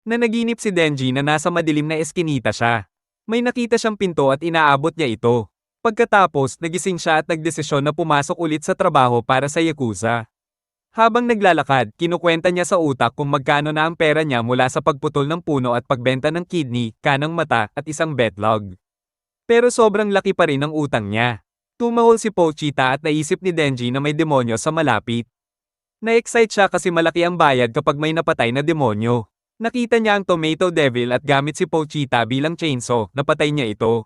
Nanaginip si Denji na nasa madilim na eskinita siya. May nakita siyang pinto at inaabot niya ito. Pagkatapos, nagising siya at nagdesisyon na pumasok ulit sa trabaho para sa Yakuza. Habang naglalakad, kinukwenta niya sa utak kung magkano na ang pera niya mula sa pagputol ng puno at pagbenta ng kidney, kanang mata, at isang betlog. Pero sobrang laki pa rin ang utang niya. Tumahol si Pochita at naisip ni Denji na may demonyo sa malapit. Na-excite siya kasi malaki ang bayad kapag may napatay na demonyo. Nakita niya ang Tomato Devil at gamit si Pochita bilang chainsaw, napatay niya ito.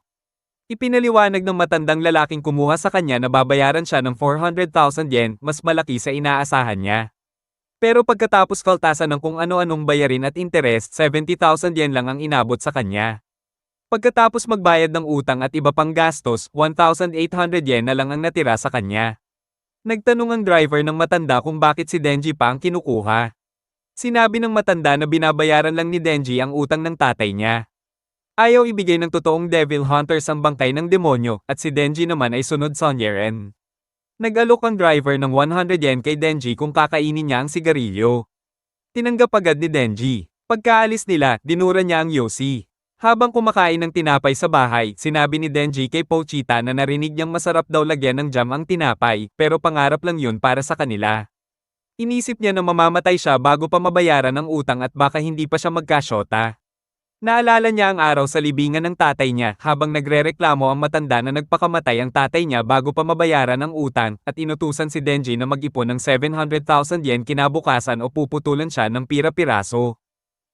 Ipinaliwanag ng matandang lalaking kumuha sa kanya na babayaran siya ng 400,000 yen, mas malaki sa inaasahan niya. Pero pagkatapos kaltasan ng kung ano-anong bayarin at interest, 70,000 yen lang ang inabot sa kanya. Pagkatapos magbayad ng utang at iba pang gastos, 1,800 yen na lang ang natira sa kanya. Nagtanong ang driver ng matanda kung bakit si Denji pa ang kinukuha. Sinabi ng matanda na binabayaran lang ni Denji ang utang ng tatay niya. Ayaw ibigay ng totoong Devil Hunters ang bangkay ng demonyo, at si Denji naman ay sunod sa Yeren. Nag-alok ang driver ng 100 yen kay Denji kung kakainin niya ang sigarilyo. Tinanggap agad ni Denji. Pagkaalis nila, dinura niya ang yosi. Habang kumakain ng tinapay sa bahay, sinabi ni Denji kay Pochita na narinig niyang masarap daw lagyan ng jam ang tinapay, pero pangarap lang yun para sa kanila. Inisip niya na mamamatay siya bago pa mabayaran ang utang at baka hindi pa siya magkasyota. Naalala niya ang araw sa libingan ng tatay niya habang nagrereklamo ang matanda na nagpakamatay ang tatay niya bago pa mabayaran ang utang at inutusan si Denji na mag-ipon ng 700,000 yen kinabukasan o puputulan siya ng pira-piraso.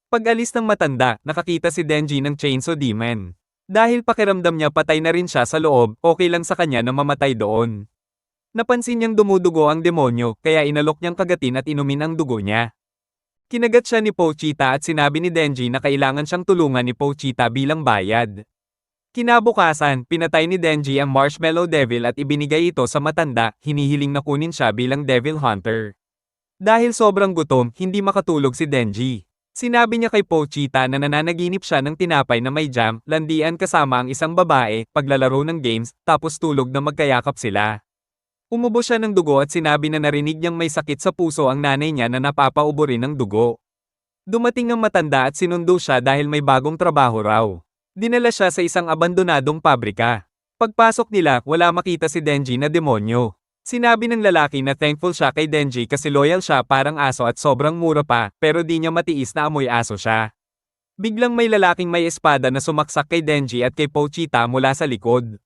Pag-alis ng matanda, nakakita si Denji ng Chainsaw Demon. Dahil pakiramdam niya patay na rin siya sa loob, okay lang sa kanya na mamatay doon. Napansin niyang dumudugo ang demonyo, kaya inalok niyang kagatin at inumin ang dugo niya. Kinagat siya ni Pochita at sinabi ni Denji na kailangan siyang tulungan ni Pochita bilang bayad. Kinabukasan, pinatay ni Denji ang Marshmallow Devil at ibinigay ito sa matanda, hinihiling na kunin siya bilang Devil Hunter. Dahil sobrang gutom, hindi makatulog si Denji. Sinabi niya kay Pochita na nananaginip siya ng tinapay na may jam, landian kasama ang isang babae, paglalaro ng games, tapos tulog na magkayakap sila. Umubo siya ng dugo at sinabi na narinig niyang may sakit sa puso ang nanay niya na napapaubo rin ng dugo. Dumating ang matanda at sinundo siya dahil may bagong trabaho raw. Dinala siya sa isang abandonadong pabrika. Pagpasok nila, wala makita si Denji na demonyo. Sinabi ng lalaki na thankful siya kay Denji kasi loyal siya parang aso at sobrang mura pa, pero di niya matiis na amoy aso siya. Biglang may lalaking may espada na sumaksak kay Denji at kay Pochita mula sa likod.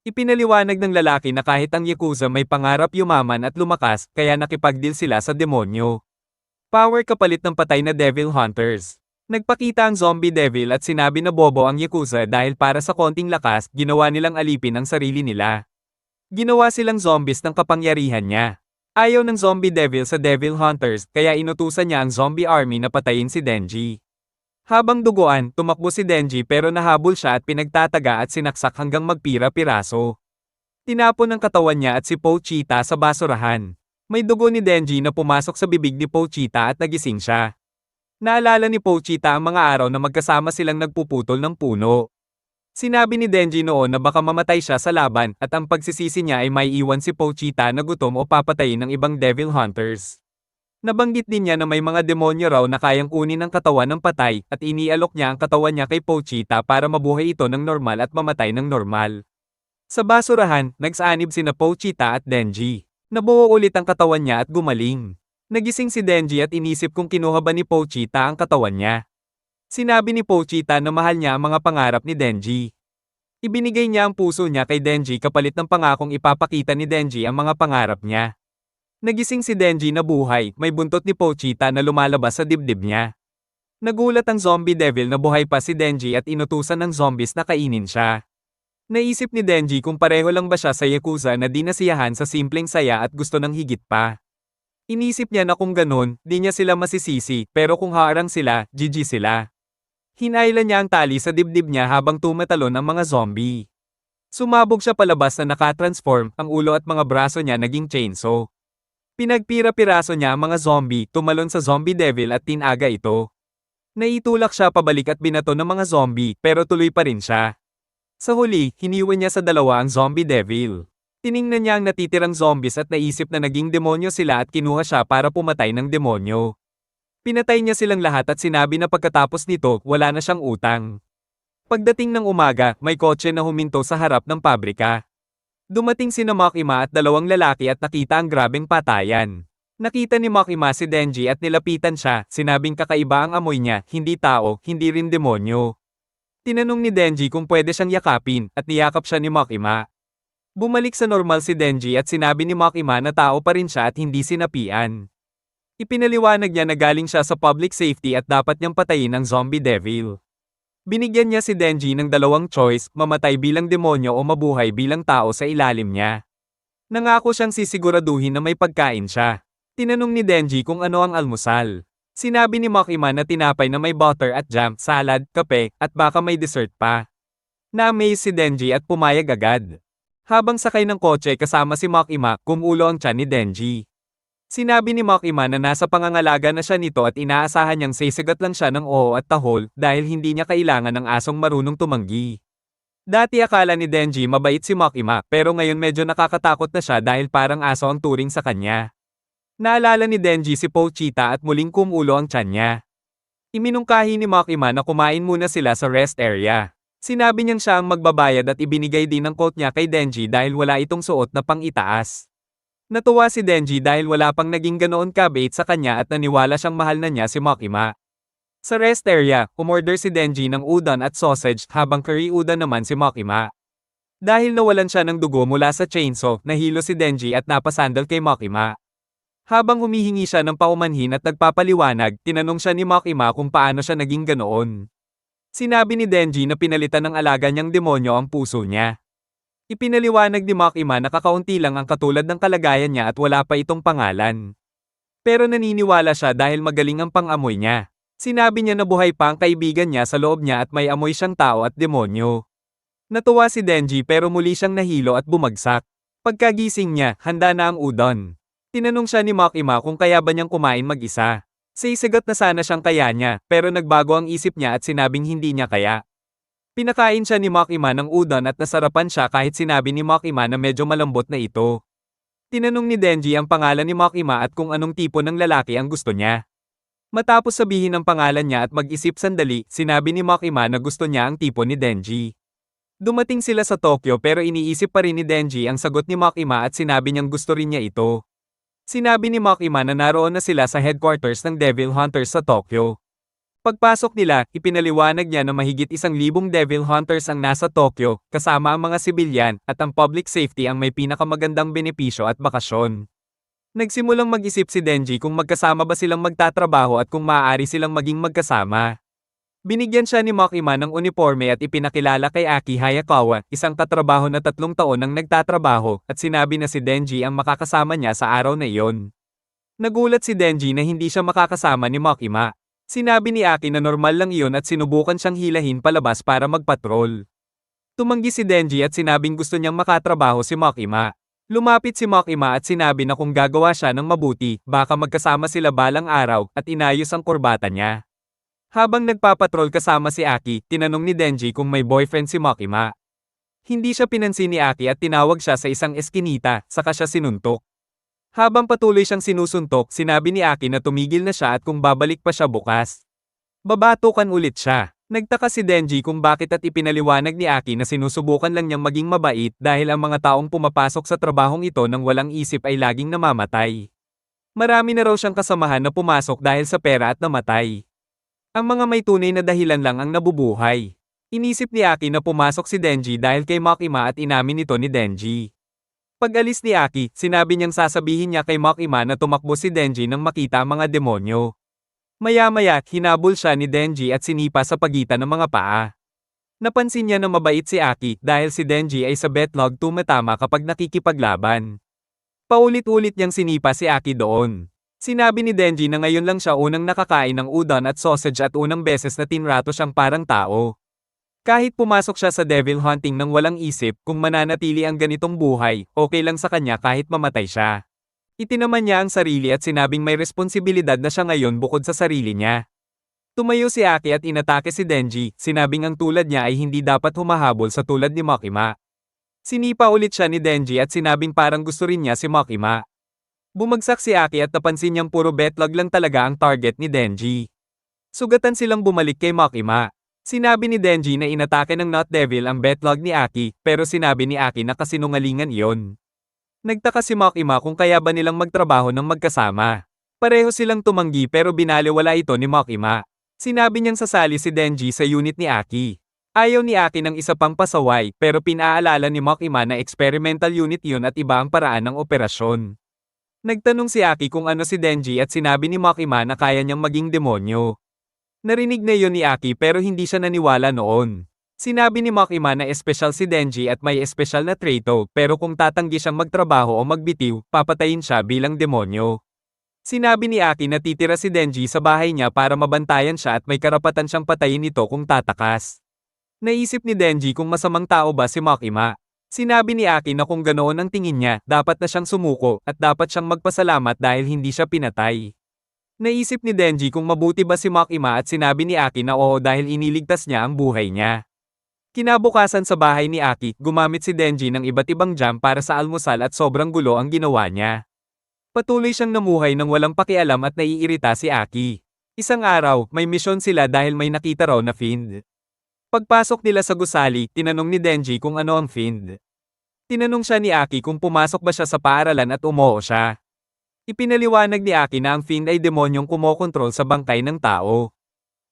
Ipinaliwanag ng lalaki na kahit ang Yakuza may pangarap yumaman at lumakas, kaya nakipagdeal sila sa demonyo. Power kapalit ng patay na Devil Hunters. Nagpakita ang Zombie Devil at sinabi na bobo ang Yakuza dahil para sa konting lakas, ginawa nilang alipin ang sarili nila. Ginawa silang zombies ng kapangyarihan niya. Ayaw ng Zombie Devil sa Devil Hunters, kaya inutusan niya ang Zombie Army na patayin si Denji. Habang duguan, tumakbo si Denji pero nahabol siya at pinagtataga at sinaksak hanggang magpira-piraso. Tinapon ang katawan niya at si Pochita sa basurahan. May dugo ni Denji na pumasok sa bibig ni Pochita at nagising siya. Naalala ni Pochita ang mga araw na magkasama silang nagpuputol ng puno. Sinabi ni Denji noon na baka mamatay siya sa laban at ang pagsisisi niya ay may iwan si Pochita na gutom o papatayin ng ibang Devil Hunters. Nabanggit din niya na may mga demonyo raw na kayang kunin ang katawan ng patay at inialok niya ang katawan niya kay Pochita para mabuhay ito ng normal at mamatay ng normal. Sa basurahan, nagsaanib sina Pochita at Denji. Nabuo ulit ang katawan niya at gumaling. Nagising si Denji at inisip kung kinuha ba ni Pochita ang katawan niya. Sinabi ni Pochita na mahal niya ang mga pangarap ni Denji. Ibinigay niya ang puso niya kay Denji kapalit ng pangakong ipapakita ni Denji ang mga pangarap niya. Nagising si Denji na buhay, may buntot ni Pochita na lumalabas sa dibdib niya. Nagulat ang Zombie Devil na buhay pa si Denji at inutusan ng zombies na kainin siya. Naisip ni Denji kung pareho lang ba siya sa Yakuza na di nasiyahan sa simpleng saya at gusto ng higit pa. Inisip niya na kung ganun, di niya sila masisisi, pero kung harang sila, GG sila. Hinailan niya ang tali sa dibdib niya habang tumatalon ang mga zombie. Sumabog siya palabas na nakatransform, ang ulo at mga braso niya naging chainsaw. Pinagpira-piraso niya ang mga zombie, tumalon sa Zombie Devil at tinaga ito. Naitulak siya pabalik at binato ng mga zombie, pero tuloy pa rin siya. Sa huli, hiniwan niya sa dalawa ang Zombie Devil. Tiningnan niya ang natitirang zombies at naisip na naging demonyo sila at kinuha siya para pumatay ng demonyo. Pinatay niya silang lahat at sinabi na pagkatapos nito, wala na siyang utang. Pagdating ng umaga, may kotse na huminto sa harap ng pabrika. Dumating sina Makima at dalawang lalaki at nakita ang grabeng patayan. Nakita ni Makima si Denji at nilapitan siya, sinabing kakaiba ang amoy niya, hindi tao, hindi rin demonyo. Tinanong ni Denji kung pwede siyang yakapin, at niyakap siya ni Makima. Bumalik sa normal si Denji at sinabi ni Makima na tao pa rin siya at hindi sinapian. Ipinaliwanag niya na galing siya sa public safety at dapat niyang patayin ang zombie devil. Binigyan niya si Denji ng dalawang choice, mamatay bilang demonyo o mabuhay bilang tao sa ilalim niya. Nangako siyang sisiguraduhin na may pagkain siya. Tinanong ni Denji kung ano ang almusal. Sinabi ni Makima na tinapay na may butter at jam, salad, kape, at baka may dessert pa. Na-amaze si Denji at pumayag agad. Habang sakay ng kotse kasama si Makima, kumulo ang tiyan ni Denji. Sinabi ni Makima na nasa pangangalaga na siya nito at inaasahan niyang sisigat lang siya ng oo at tahol dahil hindi niya kailangan ng asong marunong tumanggi. Dati akala ni Denji mabait si Makima pero ngayon medyo nakakatakot na siya dahil parang aso ang turing sa kanya. Naalala ni Denji si Pochita at muling kumulo ang tiyan niya. Iminungkahi ni Makima na kumain muna sila sa rest area. Sinabi niyang siya ang magbabayad at ibinigay din ang coat niya kay Denji dahil wala itong suot na pang-itaas. Natuwa si Denji dahil wala pang naging ganoon kabait sa kanya at naniwala siyang mahal na niya si Makima. Sa rest area, umorder si Denji ng udon at sausage habang curry udon naman si Makima. Dahil nawalan siya ng dugo mula sa chainsaw, nahilo si Denji at napasandal kay Makima. Habang humihingi siya ng paumanhin at nagpapaliwanag, tinanong siya ni Makima kung paano siya naging ganoon. Sinabi ni Denji na pinalitan ng alaga niyang demonyo ang puso niya. Ipinaliwanag ni Makima na kakaunti lang ang katulad ng kalagayan niya at wala pa itong pangalan. Pero naniniwala siya dahil magaling ang pang-amoy niya. Sinabi niya na buhay pa ang kaibigan niya sa loob niya at may amoy siyang tao at demonyo. Natuwa si Denji pero muli siyang nahilo at bumagsak. Pagkagising niya, handa na ang udon. Tinanong siya ni Makima kung kaya ba niyang kumain mag-isa. Sisigat na sana siyang kaya niya, pero nagbago ang isip niya at sinabing hindi niya kaya. Pinakain siya ni Makima ng udon at nasarapan siya kahit sinabi ni Makima na medyo malambot na ito. Tinanong ni Denji ang pangalan ni Makima at kung anong tipo ng lalaki ang gusto niya. Matapos sabihin ang pangalan niya at mag-isip sandali, sinabi ni Makima na gusto niya ang tipo ni Denji. Dumating sila sa Tokyo pero iniisip pa rin ni Denji ang sagot ni Makima at sinabi niyang gusto rin niya ito. Sinabi ni Makima na naroon na sila sa headquarters ng Devil Hunters sa Tokyo. Pagpasok nila, ipinaliwanag niya na mahigit 1,000 Devil Hunters ang nasa Tokyo, kasama ang mga sibilyan, at ang public safety ang may pinakamagandang benepisyo at bakasyon. Nagsimulang mag-isip si Denji kung magkasama ba silang magtatrabaho at kung maaari silang maging magkasama. Binigyan siya ni Makima ng uniforme at ipinakilala kay Aki Hayakawa, isang katrabaho na 3 taon nang nagtatrabaho, at sinabi na si Denji ang makakasama niya sa araw na iyon. Nagulat si Denji na hindi siya makakasama ni Makima. Sinabi ni Aki na normal lang iyon at sinubukan siyang hilahin palabas para magpatrol. Tumanggi si Denji at sinabing gusto niyang makatrabaho si Makima. Lumapit si Makima at sinabi na kung gagawa siya ng mabuti, baka magkasama sila balang araw, at inayos ang kurbata niya. Habang nagpapatrol kasama si Aki, tinanong ni Denji kung may boyfriend si Makima. Hindi siya pinansin ni Aki at tinawag siya sa isang eskinita, saka siya sinuntok. Habang patuloy siyang sinusuntok, sinabi ni Aki na tumigil na siya at kung babalik pa siya bukas. Babatukan ulit siya. Nagtaka si Denji kung bakit at ipinaliwanag ni Aki na sinusubukan lang niyang maging mabait dahil ang mga taong pumapasok sa trabahong ito nang walang isip ay laging namamatay. Marami na raw siyang kasamahan na pumasok dahil sa pera at namatay. Ang mga may tunay na dahilan lang ang nabubuhay. Inisip ni Aki na pumasok si Denji dahil kay Makima at inamin ito ni Denji. Pag-alis ni Aki, sinabi niyang sasabihin niya kay Makima na tumakbo si Denji nang makita ang mga demonyo. Maya-maya, hinabol siya ni Denji at sinipa sa pagitan ng mga paa. Napansin niya na mabait si Aki dahil si Denji ay sa betlog tumatama kapag nakikipaglaban. Paulit-ulit niyang sinipa si Aki doon. Sinabi ni Denji na ngayon lang siya unang nakakain ng udon at sausage at unang beses na tinrato siyang parang tao. Kahit pumasok siya sa devil hunting nang walang isip, kung mananatili ang ganitong buhay, okay lang sa kanya kahit mamatay siya. Itinaman niya ang sarili at sinabing may responsibilidad na siya ngayon bukod sa sarili niya. Tumayo si Aki at inatake si Denji, sinabing ang tulad niya ay hindi dapat humahabol sa tulad ni Makima. Sinipa ulit siya ni Denji at sinabing parang gusto rin niya si Makima. Bumagsak si Aki at napansin niyang puro betlog lang talaga ang target ni Denji. Sugatan silang bumalik kay Makima. Sinabi ni Denji na inatake ng Not Devil ang betlog ni Aki, pero sinabi ni Aki na kasinungalingan iyon. Nagtaka si Makima kung kaya ba nilang magtrabaho ng magkasama. Pareho silang tumanggi pero binaliwala ito ni Makima. Sinabi niyang sasali si Denji sa unit ni Aki. Ayaw ni Aki ng isa pang pasaway pero pinaalala ni Makima na experimental unit yun at iba ang paraan ng operasyon. Nagtanong si Aki kung ano si Denji at sinabi ni Makima na kaya niyang maging demonyo. Narinig na yun ni Aki pero hindi siya naniwala noon. Sinabi ni Makima na espesyal si Denji at may espesyal na traito pero kung tatanggi siyang magtrabaho o magbitiw, papatayin siya bilang demonyo. Sinabi ni Aki na titira si Denji sa bahay niya para mabantayan siya at may karapatan siyang patayin ito kung tatakas. Naisip ni Denji kung masamang tao ba si Makima. Sinabi ni Aki na kung ganoon ang tingin niya, dapat na siyang sumuko at dapat siyang magpasalamat dahil hindi siya pinatay. Naisip ni Denji kung mabuti ba si Makima at sinabi ni Aki na oo dahil iniligtas niya ang buhay niya. Kinabukasan sa bahay ni Aki, gumamit si Denji ng iba't ibang jam para sa almusal at sobrang gulo ang ginawa niya. Patuloy siyang namuhay ng walang pakialam at naiirita si Aki. Isang araw, may misyon sila dahil may nakita raw na fiend. Pagpasok nila sa gusali, tinanong ni Denji kung ano ang fiend. Tinanong siya ni Aki kung pumasok ba siya sa paaralan at umoo siya. Ipinaliwanag ni Aki na ang fiend ay demonyong kumokontrol sa bangkay ng tao.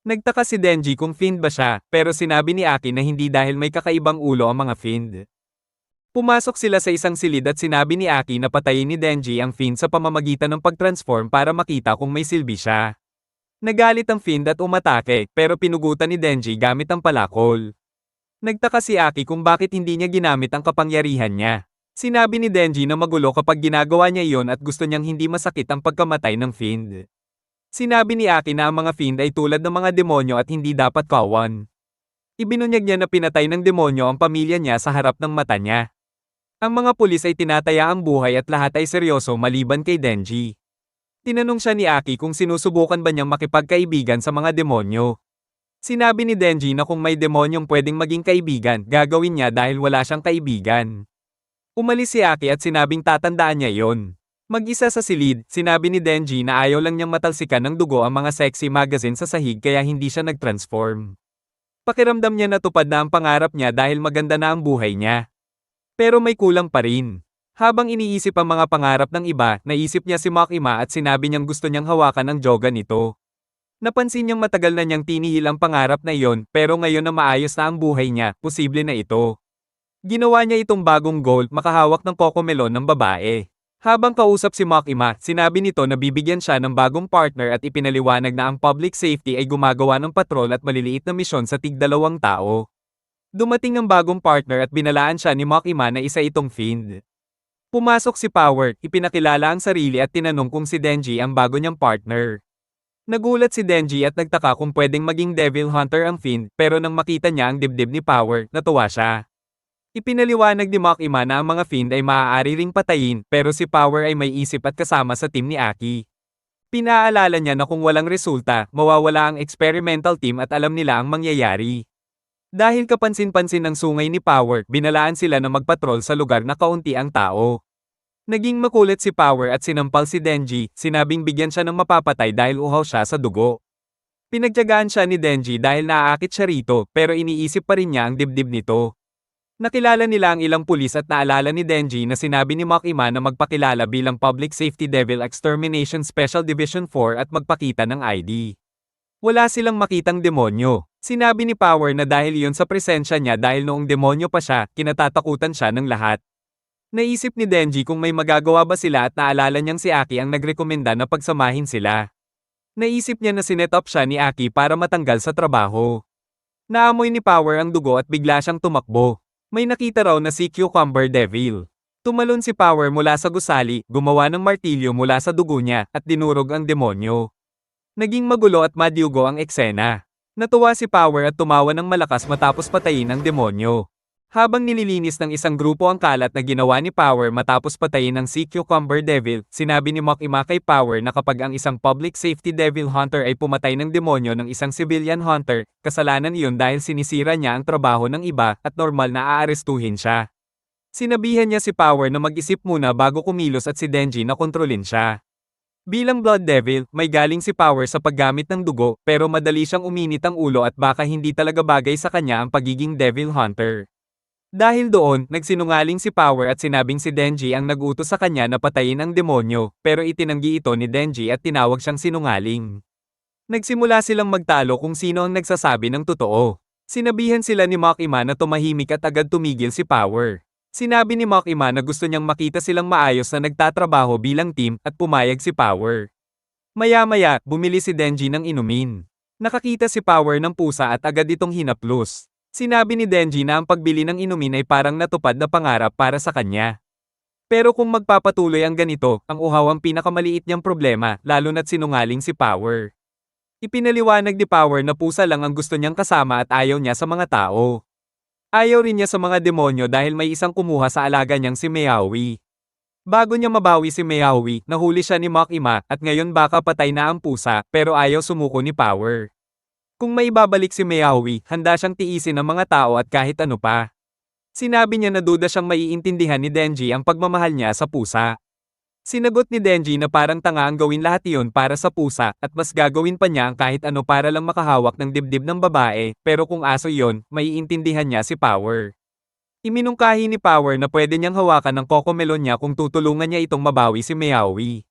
Nagtaka si Denji kung fiend ba siya, pero sinabi ni Aki na hindi dahil may kakaibang ulo ang mga fiend. Pumasok sila sa isang silid at sinabi ni Aki na patayin ni Denji ang fiend sa pamamagitan ng pag-transform para makita kung may silbi siya. Nagalit ang fiend at umatake, pero pinugutan ni Denji gamit ang palakol. Nagtaka si Aki kung bakit hindi niya ginamit ang kapangyarihan niya. Sinabi ni Denji na magulo kapag ginagawa niya iyon at gusto niyang hindi masakit ang pagkamatay ng fiend. Sinabi ni Aki na ang mga fiend ay tulad ng mga demonyo at hindi dapat kawan. Ibinunyag niya na pinatay ng demonyo ang pamilya niya sa harap ng mata niya. Ang mga pulis ay tinataya ang buhay at lahat ay seryoso maliban kay Denji. Tinanong siya ni Aki kung sinusubukan ba niyang makipagkaibigan sa mga demonyo. Sinabi ni Denji na kung may demonyong pwedeng maging kaibigan, gagawin niya dahil wala siyang kaibigan. Umalis si Aki at sinabing tatandaan niya yon. Mag-isa sa silid, sinabi ni Denji na ayaw lang niyang matalsikan ng dugo ang mga sexy magazine sa sahig kaya hindi siya nag-transform. Pakiramdam niya natupad na ang pangarap niya dahil maganda na ang buhay niya. Pero may kulang pa rin. Habang iniisip ang mga pangarap ng iba, naisip niya si Makima at sinabi niyang gusto niyang hawakan ang joga nito. Napansin niyang matagal na niyang tinihil ang pangarap na iyon, pero ngayon na maayos na ang buhay niya, posible na ito. Ginawa niya itong bagong goal, makahawak ng kokomelon ng babae. Habang kausap si Makima, sinabi nito na bibigyan siya ng bagong partner at ipinaliwanag na ang public safety ay gumagawa ng patrol at maliliit na misyon sa tig-2 tao. Dumating ang bagong partner at binalaan siya ni Makima na isa itong fiend. Pumasok si Power, ipinakilala ang sarili at tinanong kung si Denji ang bago niyang partner. Nagulat si Denji at nagtaka kung pwedeng maging Devil Hunter ang fiend, pero nang makita niya ang dibdib ni Power, natuwa siya. Ipinaliwanag ni Makima na ang mga fiend ay maaari ring patayin, pero si Power ay may isip at kasama sa team ni Aki. Pinaalala niya na kung walang resulta, mawawala ang experimental team at alam nila ang mangyayari. Dahil kapansin-pansin ng sungay ni Power, binalaan sila na magpatrol sa lugar na kaunti ang tao. Naging makulit si Power at sinampal si Denji, sinabing bigyan siya ng mapapatay dahil uhaw siya sa dugo. Pinagtiyagaan siya ni Denji dahil naaakit siya rito, pero iniisip pa rin niya ang dibdib nito. Nakilala nila ang ilang pulis at naalala ni Denji na sinabi ni Makima na magpakilala bilang Public Safety Devil Extermination Special Division 4 at magpakita ng ID. Wala silang makitang demonyo. Sinabi ni Power na dahil iyon sa presensya niya dahil noong demonyo pa siya, kinatatakutan siya ng lahat. Naisip ni Denji kung may magagawa ba sila at naalala niyang si Aki ang nagrekomenda na pagsamahin sila. Naisip niya na sinet up siya ni Aki para matanggal sa trabaho. Naamoy ni Power ang dugo at bigla siyang tumakbo. May nakita raw na si Cucumber Devil. Tumalon si Power mula sa gusali, gumawa ng martilyo mula sa dugo niya, at dinurog ang demonyo. Naging magulo at madyugo ang eksena. Natuwa si Power at tumawa ng malakas matapos patayin ang demonyo. Habang nililinis ng isang grupo ang kalat na ginawa ni Power matapos patayin ang si Cucumber Devil, sinabi ni Makima kay Power na kapag ang isang public safety devil hunter ay pumatay ng demonyo ng isang civilian hunter, kasalanan iyon dahil sinisira niya ang trabaho ng iba at normal na aarestuhin siya. Sinabihan niya si Power na mag-isip muna bago kumilos at si Denji na kontrolin siya. Bilang Blood Devil, may galing si Power sa paggamit ng dugo pero madali siyang uminit ang ulo at baka hindi talaga bagay sa kanya ang pagiging Devil Hunter. Dahil doon, nagsinungaling si Power at sinabing si Denji ang nag-utos sa kanya na patayin ang demonyo, pero itinanggi ito ni Denji at tinawag siyang sinungaling. Nagsimula silang magtalo kung sino ang nagsasabi ng totoo. Sinabihan sila ni Makima na tumahimik at agad tumigil si Power. Sinabi ni Makima na gusto niyang makita silang maayos na nagtatrabaho bilang team at pumayag si Power. Maya-maya, bumili si Denji ng inumin. Nakakita si Power ng pusa at agad itong hinaplos. Sinabi ni Denji na ang pagbili ng inumin ay parang natupad na pangarap para sa kanya. Pero kung magpapatuloy ang ganito, ang uhaw ang pinakamaliit niyang problema, lalo na't sinungaling si Power. Ipinaliwanag ni Power na pusa lang ang gusto niyang kasama at ayaw niya sa mga tao. Ayaw rin niya sa mga demonyo dahil may isang kumuha sa alaga niyang si Meowie. Bago niya mabawi si Meowie, nahuli siya ni Makima at ngayon baka patay na ang pusa pero ayaw sumuko ni Power. Kung may babalik si Meowie, handa siyang tiisin ng mga tao at kahit ano pa. Sinabi niya na duda siyang maiintindihan ni Denji ang pagmamahal niya sa pusa. Sinagot ni Denji na parang tanga ang gawin lahat iyon para sa pusa at mas gagawin pa niya ang kahit ano para lang makahawak ng dibdib ng babae, pero kung aso iyon, maiintindihan niya si Power. Iminungkahi ni Power na pwede niyang hawakan ng cocomelon niya kung tutulungan niya itong mabawi si Meowie.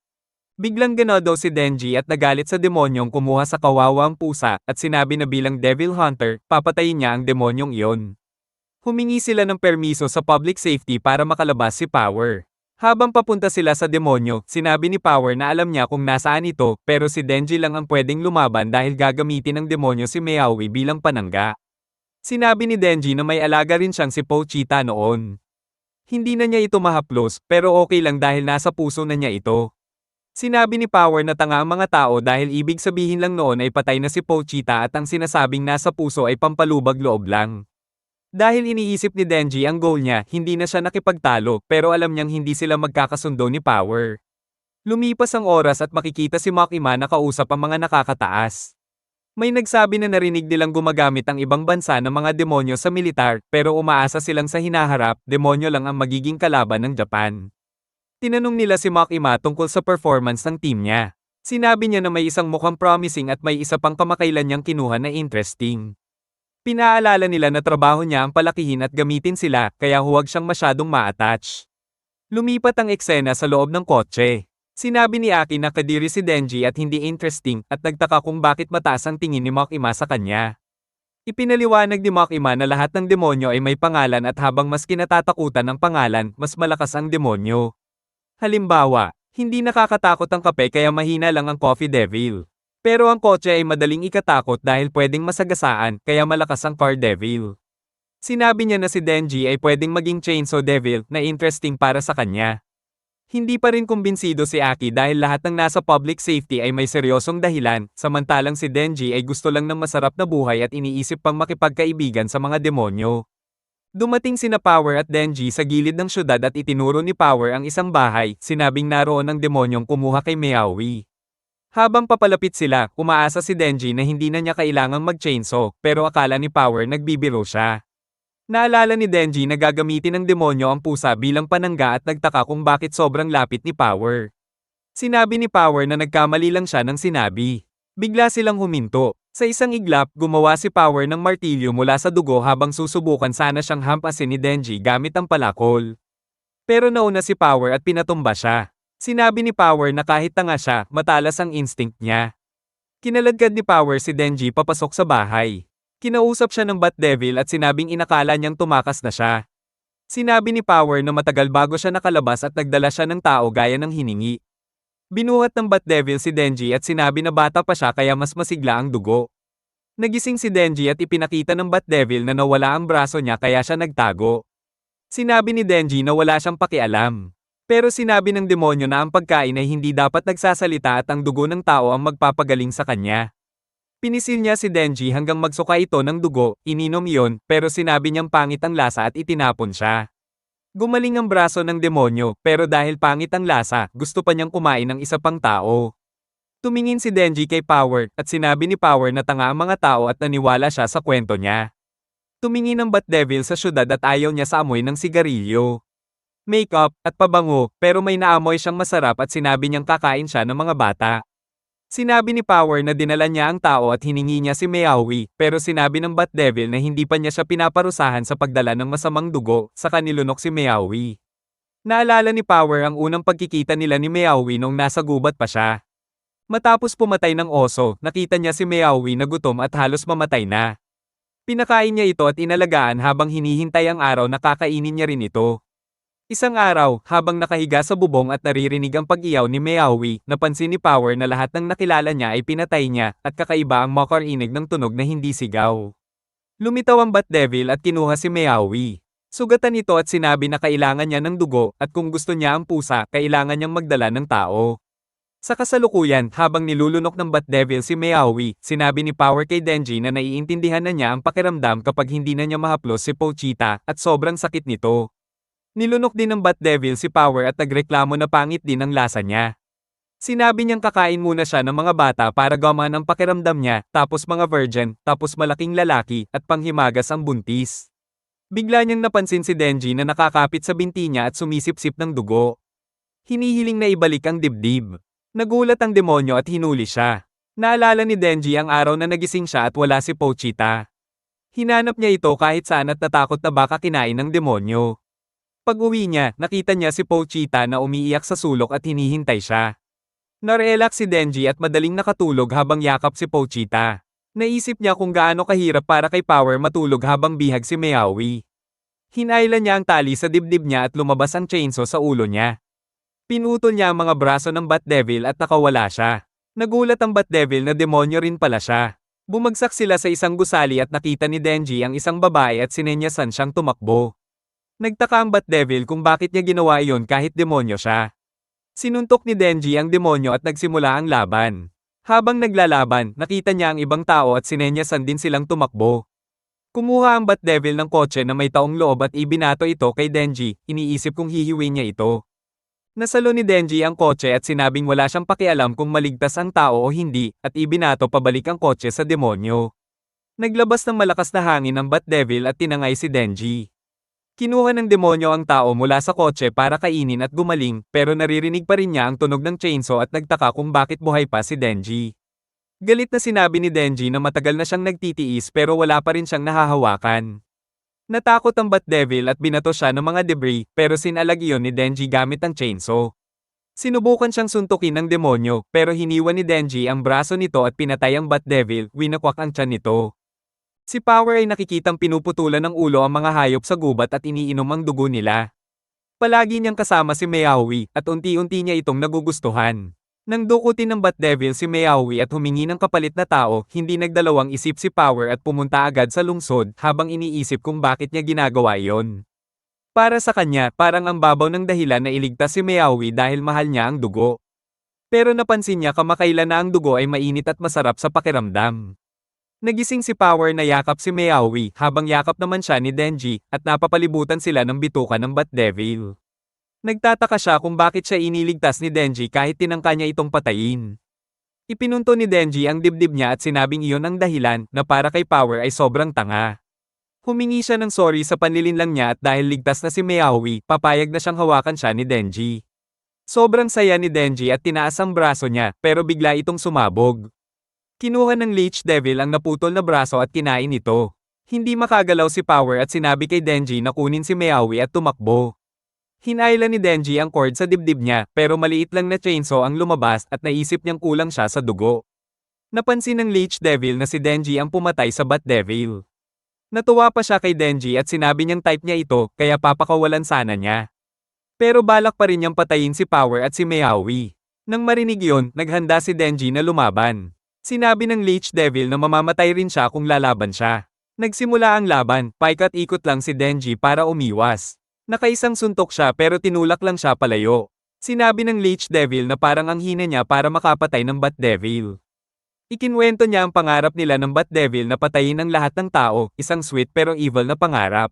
Biglang ganado si Denji at nagalit sa demonyong kumuha sa kawawang pusa at sinabi na bilang Devil Hunter, papatayin niya ang demonyong iyon. Humingi sila ng permiso sa public safety para makalabas si Power. Habang papunta sila sa demonyo, sinabi ni Power na alam niya kung nasaan ito pero si Denji lang ang pwedeng lumaban dahil gagamitin ng demonyo si Meowie bilang panangga. Sinabi ni Denji na may alaga rin siyang si Pochita noon. Hindi na niya ito mahaplos pero okay lang dahil nasa puso na niya ito. Sinabi ni Power na tanga ang mga tao dahil ibig sabihin lang noon ay patay na si Pochita at ang sinasabing nasa puso ay pampalubag loob lang. Dahil iniisip ni Denji ang goal niya, hindi na siya nakipagtalo pero alam niyang hindi sila magkakasundo ni Power. Lumipas ang oras at makikita si Makima na kausap ang mga nakakataas. May nagsabi na narinig nilang gumagamit ang ibang bansa ng mga demonyo sa militar pero umaasa silang sa hinaharap, demonyo lang ang magiging kalaban ng Japan. Tinanong nila si Makima tungkol sa performance ng team niya. Sinabi niya na may isang mukhang promising at may isa pang kamakailan niyang kinuha na interesting. Pinaalala nila na trabaho niya ang palakihin at gamitin sila, kaya huwag siyang masyadong ma-attach. Lumipat ang eksena sa loob ng kotse. Sinabi ni Aki na kadiri si Denji at hindi interesting at nagtaka kung bakit mataas ang tingin ni Makima sa kanya. Ipinaliwanag ni Makima na lahat ng demonyo ay may pangalan at habang mas kinatatakutan ng pangalan, mas malakas ang demonyo. Halimbawa, hindi nakakatakot ang kape kaya mahina lang ang Coffee Devil. Pero ang kotse ay madaling ikatakot dahil pwedeng masagasaan, kaya malakas ang Car Devil. Sinabi niya na si Denji ay pwedeng maging Chainsaw Devil na interesting para sa kanya. Hindi pa rin kumbinsido si Aki dahil lahat ng nasa public safety ay may seryosong dahilan, samantalang si Denji ay gusto lang ng masarap na buhay at iniisip pang makipagkaibigan sa mga demonyo. Dumating sina Power at Denji sa gilid ng syudad at itinuro ni Power ang isang bahay, sinabing naroon ang demonyong kumuha kay Meowie. Habang papalapit sila, umaasa si Denji na hindi na niya kailangang mag-chainsaw, pero akala ni Power nagbibiro siya. Naalala ni Denji na gagamitin ng demonyo ang pusa bilang panangga at nagtaka kung bakit sobrang lapit ni Power. Sinabi ni Power na nagkamali lang siya ng sinabi. Bigla silang huminto. Sa isang iglap, gumawa si Power ng martilyo mula sa dugo habang susubukan sana siyang hampasin ni Denji gamit ang palakol. Pero nauna si Power at pinatumba siya. Sinabi ni Power na kahit tanga siya, matalas ang instinct niya. Kinaladkad ni Power si Denji papasok sa bahay. Kinausap siya ng Bat Devil at sinabing inakala niyang tumakas na siya. Sinabi ni Power na matagal bago siya nakalabas at nagdala siya ng tao gaya ng hiningi. Binuhat ng Bat Devil si Denji at sinabi na bata pa siya kaya mas masigla ang dugo. Nagising si Denji at ipinakita ng Bat Devil na nawala ang braso niya kaya siya nagtago. Sinabi ni Denji na wala siyang pakialam. Pero sinabi ng demonyo na ang pagkain ay hindi dapat nagsasalita at ang dugo ng tao ang magpapagaling sa kanya. Pinisil niya si Denji hanggang magsuka ito ng dugo, ininom iyon, pero sinabi niyang pangit ang lasa at itinapon siya. Gumaling ang braso ng demonyo, pero dahil pangit ang lasa, gusto pa niyang kumain ng isa pang tao. Tumingin si Denji kay Power at sinabi ni Power na tanga ang mga tao at naniwala siya sa kwento niya. Tumingin ang Bat Devil sa syudad at ayaw niya sa amoy ng sigarilyo. makeup, at pabango, pero may naamoy siyang masarap at sinabi niyang kakain siya ng mga bata. Sinabi ni Power na dinala niya ang tao at hiningi niya si Meowee, pero sinabi ng Bat Devil na hindi pa niya siya pinaparusahan sa pagdala ng masamang dugo, saka nilunok si Meowee. Naalala ni Power ang unang pagkikita nila ni Meowee nung nasa gubat pa siya. Matapos pumatay ng oso, nakita niya si Meowee na gutom at halos mamatay na. Pinakain niya ito at inalagaan habang hinihintay ang araw na kakainin niya rin ito. Isang araw, habang nakahiga sa bubong at naririnig ang pag-iyaw ni Meowee, napansin ni Power na lahat ng nakilala niya ay pinatay niya, at kakaiba ang makarinig ng tunog na hindi sigaw. Lumitaw ang Bat Devil at kinuha si Meowee. Sugatan ito at sinabi na kailangan niya ng dugo, at kung gusto niya ang pusa, kailangan niyang magdala ng tao. Sa kasalukuyan, habang nilulunok ng Bat Devil si Meowee, sinabi ni Power kay Denji na naiintindihan na niya ang pakiramdam kapag hindi na niya mahaplos si Pochita, at sobrang sakit nito. Nilunok din ng Bat Devil si Power at nagreklamo na pangit din ang lasa niya. Sinabi niyang kakain muna siya ng mga bata para gumaan ang pakiramdam niya, tapos mga virgin, tapos malaking lalaki, at panghimagas ang buntis. Bigla niyang napansin si Denji na nakakapit sa binti niya at sumisip-sip ng dugo. Hinihiling na ibalik ang dibdib. Nagulat ang demonyo at hinuli siya. Naalala ni Denji ang araw na nagising siya at wala si Pochita. Hinanap niya ito kahit saan at natakot na baka kinain ng demonyo. Pag-uwi niya, nakita niya si Pochita na umiiyak sa sulok at hinihintay siya. Narelax si Denji at madaling nakatulog habang yakap si Pochita. Naisip niya kung gaano kahirap para kay Power matulog habang bihag si Meowee. Hinailan niya ang tali sa dibdib niya at lumabas ang chainsaw sa ulo niya. Pinutol niya ang mga braso ng Bat Devil at nakawala siya. Nagulat ang Bat Devil na demonyo rin pala siya. Bumagsak sila sa isang gusali at nakita ni Denji ang isang babae at sinenyasan siyang tumakbo. Nagtaka ang Bat Devil kung bakit niya ginawa iyon kahit demonyo siya. Sinuntok ni Denji ang demonyo at nagsimula ang laban. Habang naglalaban, nakita niya ang ibang tao at sinenyasan din silang tumakbo. Kumuha ang Bat Devil ng kotse na may taong loob at ibinato ito kay Denji, iniisip kung hihiwi niya ito. Nasalo ni Denji ang kotse at sinabing wala siyang pakialam kung maligtas ang tao o hindi, at ibinato pabalik ang kotse sa demonyo. Naglabas ng malakas na hangin ang Bat Devil at tinangay si Denji. Kinuha ng demonyo ang tao mula sa kotse para kainin at gumaling, pero naririnig pa rin niya ang tunog ng chainsaw at nagtaka kung bakit buhay pa si Denji. Galit na sinabi ni Denji na matagal na siyang nagtitiis pero wala pa rin siyang nahahawakan. Natakot ang Bat Devil at binato siya ng mga debris, pero sinalag iyon ni Denji gamit ang chainsaw. Sinubukan siyang suntukin ng demonyo, pero hiniwan ni Denji ang braso nito at pinatay ang Bat Devil, winakwak ang tiyan nito. Si Power ay nakikitang pinuputulan ng ulo ang mga hayop sa gubat at iniinom ang dugo nila. Palagi niyang kasama si Meowee, at unti-unti niya itong nagugustuhan. Nang dukutin ng Bat Devil si Meowee at humingi ng kapalit na tao, hindi nagdalawang isip si Power at pumunta agad sa lungsod habang iniisip kung bakit niya ginagawa iyon. Para sa kanya, parang ang babaw ng dahilan na iligtas si Meowee dahil mahal niya ang dugo. Pero napansin niya kamakailan na ang dugo ay mainit at masarap sa pakiramdam. Nagising si Power na yakap si Meowee habang yakap naman siya ni Denji at napapalibutan sila ng bituka ng Bat Devil. Nagtataka siya kung bakit siya iniligtas ni Denji kahit tinangka niya itong patayin. Ipinunto ni Denji ang dibdib niya at sinabing iyon ang dahilan na para kay Power ay sobrang tanga. Humingi siya ng sorry sa panlilinlang niya at dahil ligtas na si Meowee, papayag na siyang hawakan siya ni Denji. Sobrang saya ni Denji at tinaas ang braso niya pero bigla itong sumabog. Kinuha ng Leech Devil ang naputol na braso at kinain ito. Hindi makagalaw si Power at sinabi kay Denji na kunin si Meowee at tumakbo. Hinailan ni Denji ang cord sa dibdib niya pero maliit lang na chainsaw ang lumabas at naisip niyang kulang siya sa dugo. Napansin ng Leech Devil na si Denji ang pumatay sa Bat Devil. Natuwa pa siya kay Denji at sinabi niyang type niya ito kaya papakawalan sana niya. Pero balak pa rin niyang patayin si Power at si Meowee. Nang marinig yun, naghanda si Denji na lumaban. Sinabi ng Leech Devil na mamamatay rin siya kung lalaban siya. Nagsimula ang laban, paikat-ikot lang si Denji para umiwas. Nakaisang suntok siya pero tinulak lang siya palayo. Sinabi ng Leech Devil na parang ang hina niya para makapatay ng Bat Devil. Ikinwento niya ang pangarap nila ng Bat Devil na patayin ang lahat ng tao, isang sweet pero evil na pangarap.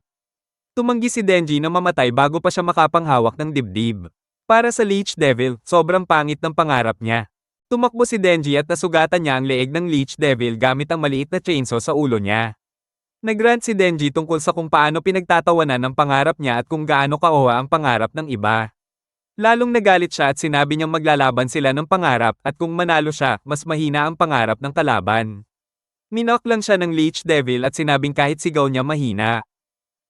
Tumanggi si Denji na mamatay bago pa siya makapanghawak ng dibdib. Para sa Leech Devil, sobrang pangit ng pangarap niya. Tumakbo si Denji at nasugatan niya ang leeg ng Leech Devil gamit ang maliit na chainsaw sa ulo niya. Nagrant si Denji tungkol sa kung paano pinagtatawanan ng pangarap niya at kung gaano kaowa ang pangarap ng iba. Lalong nagalit siya at sinabi niyang maglalaban sila ng pangarap at kung manalo siya, mas mahina ang pangarap ng kalaban. Minok lang siya ng Leech Devil at sinabing kahit sigaw niya mahina.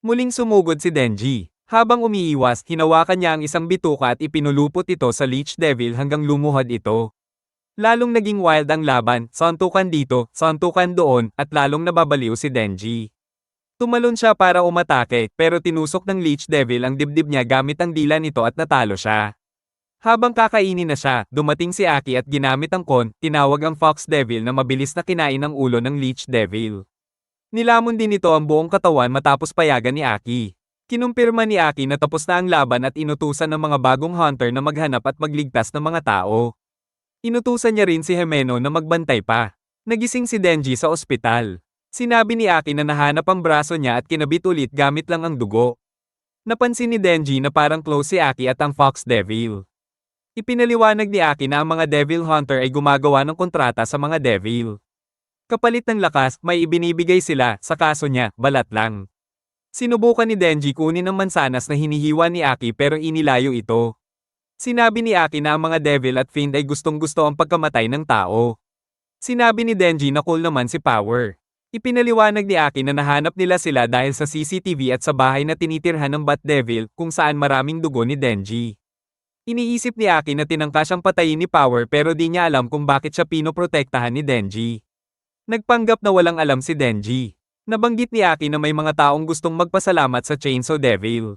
Muling sumugod si Denji. Habang umiiwas, hinawakan niya ang isang bituka at ipinulupot ito sa Leech Devil hanggang lumuhod ito. Lalong naging wild ang laban, suntukan dito, suntukan doon, at lalong nababaliw si Denji. Tumalon siya para umatake, pero tinusok ng Leech Devil ang dibdib niya gamit ang dila nito at natalo siya. Habang kakainin na siya, dumating si Aki at ginamit ang kon, tinawag ang Fox Devil na mabilis na kinain ang ulo ng Leech Devil. Nilamon din ito ang buong katawan matapos payagan ni Aki. Kinumpirma ni Aki na tapos na ang laban at inutusan ng mga bagong hunter na maghanap at magligtas ng mga tao. Inutusan niya rin si Himeno na magbantay pa. Nagising si Denji sa ospital. Sinabi ni Aki na nahanap ang braso niya at kinabit ulit gamit lang ang dugo. Napansin ni Denji na parang close si Aki at ang Fox Devil. Ipinaliwanag ni Aki na ang mga Devil Hunter ay gumagawa ng kontrata sa mga Devil. Kapalit ng lakas, may ibinibigay sila, sa kaso niya, balat lang. Sinubukan ni Denji kunin ang mansanas na hinihiwa ni Aki pero inilayo ito. Sinabi ni Aki na ang mga Devil at Fiend ay gustong-gusto ang pagkamatay ng tao. Sinabi ni Denji na cool naman si Power. Ipinaliwanag ni Aki na nahanap nila sila dahil sa CCTV at sa bahay na tinitirhan ng Bat Devil kung saan maraming dugo ni Denji. Iniisip ni Aki na tinangka siyang patayin ni Power pero di niya alam kung bakit siya pinoprotektahan ni Denji. Nagpanggap na walang alam si Denji. Nabanggit ni Aki na may mga taong gustong magpasalamat sa Chainsaw Devil.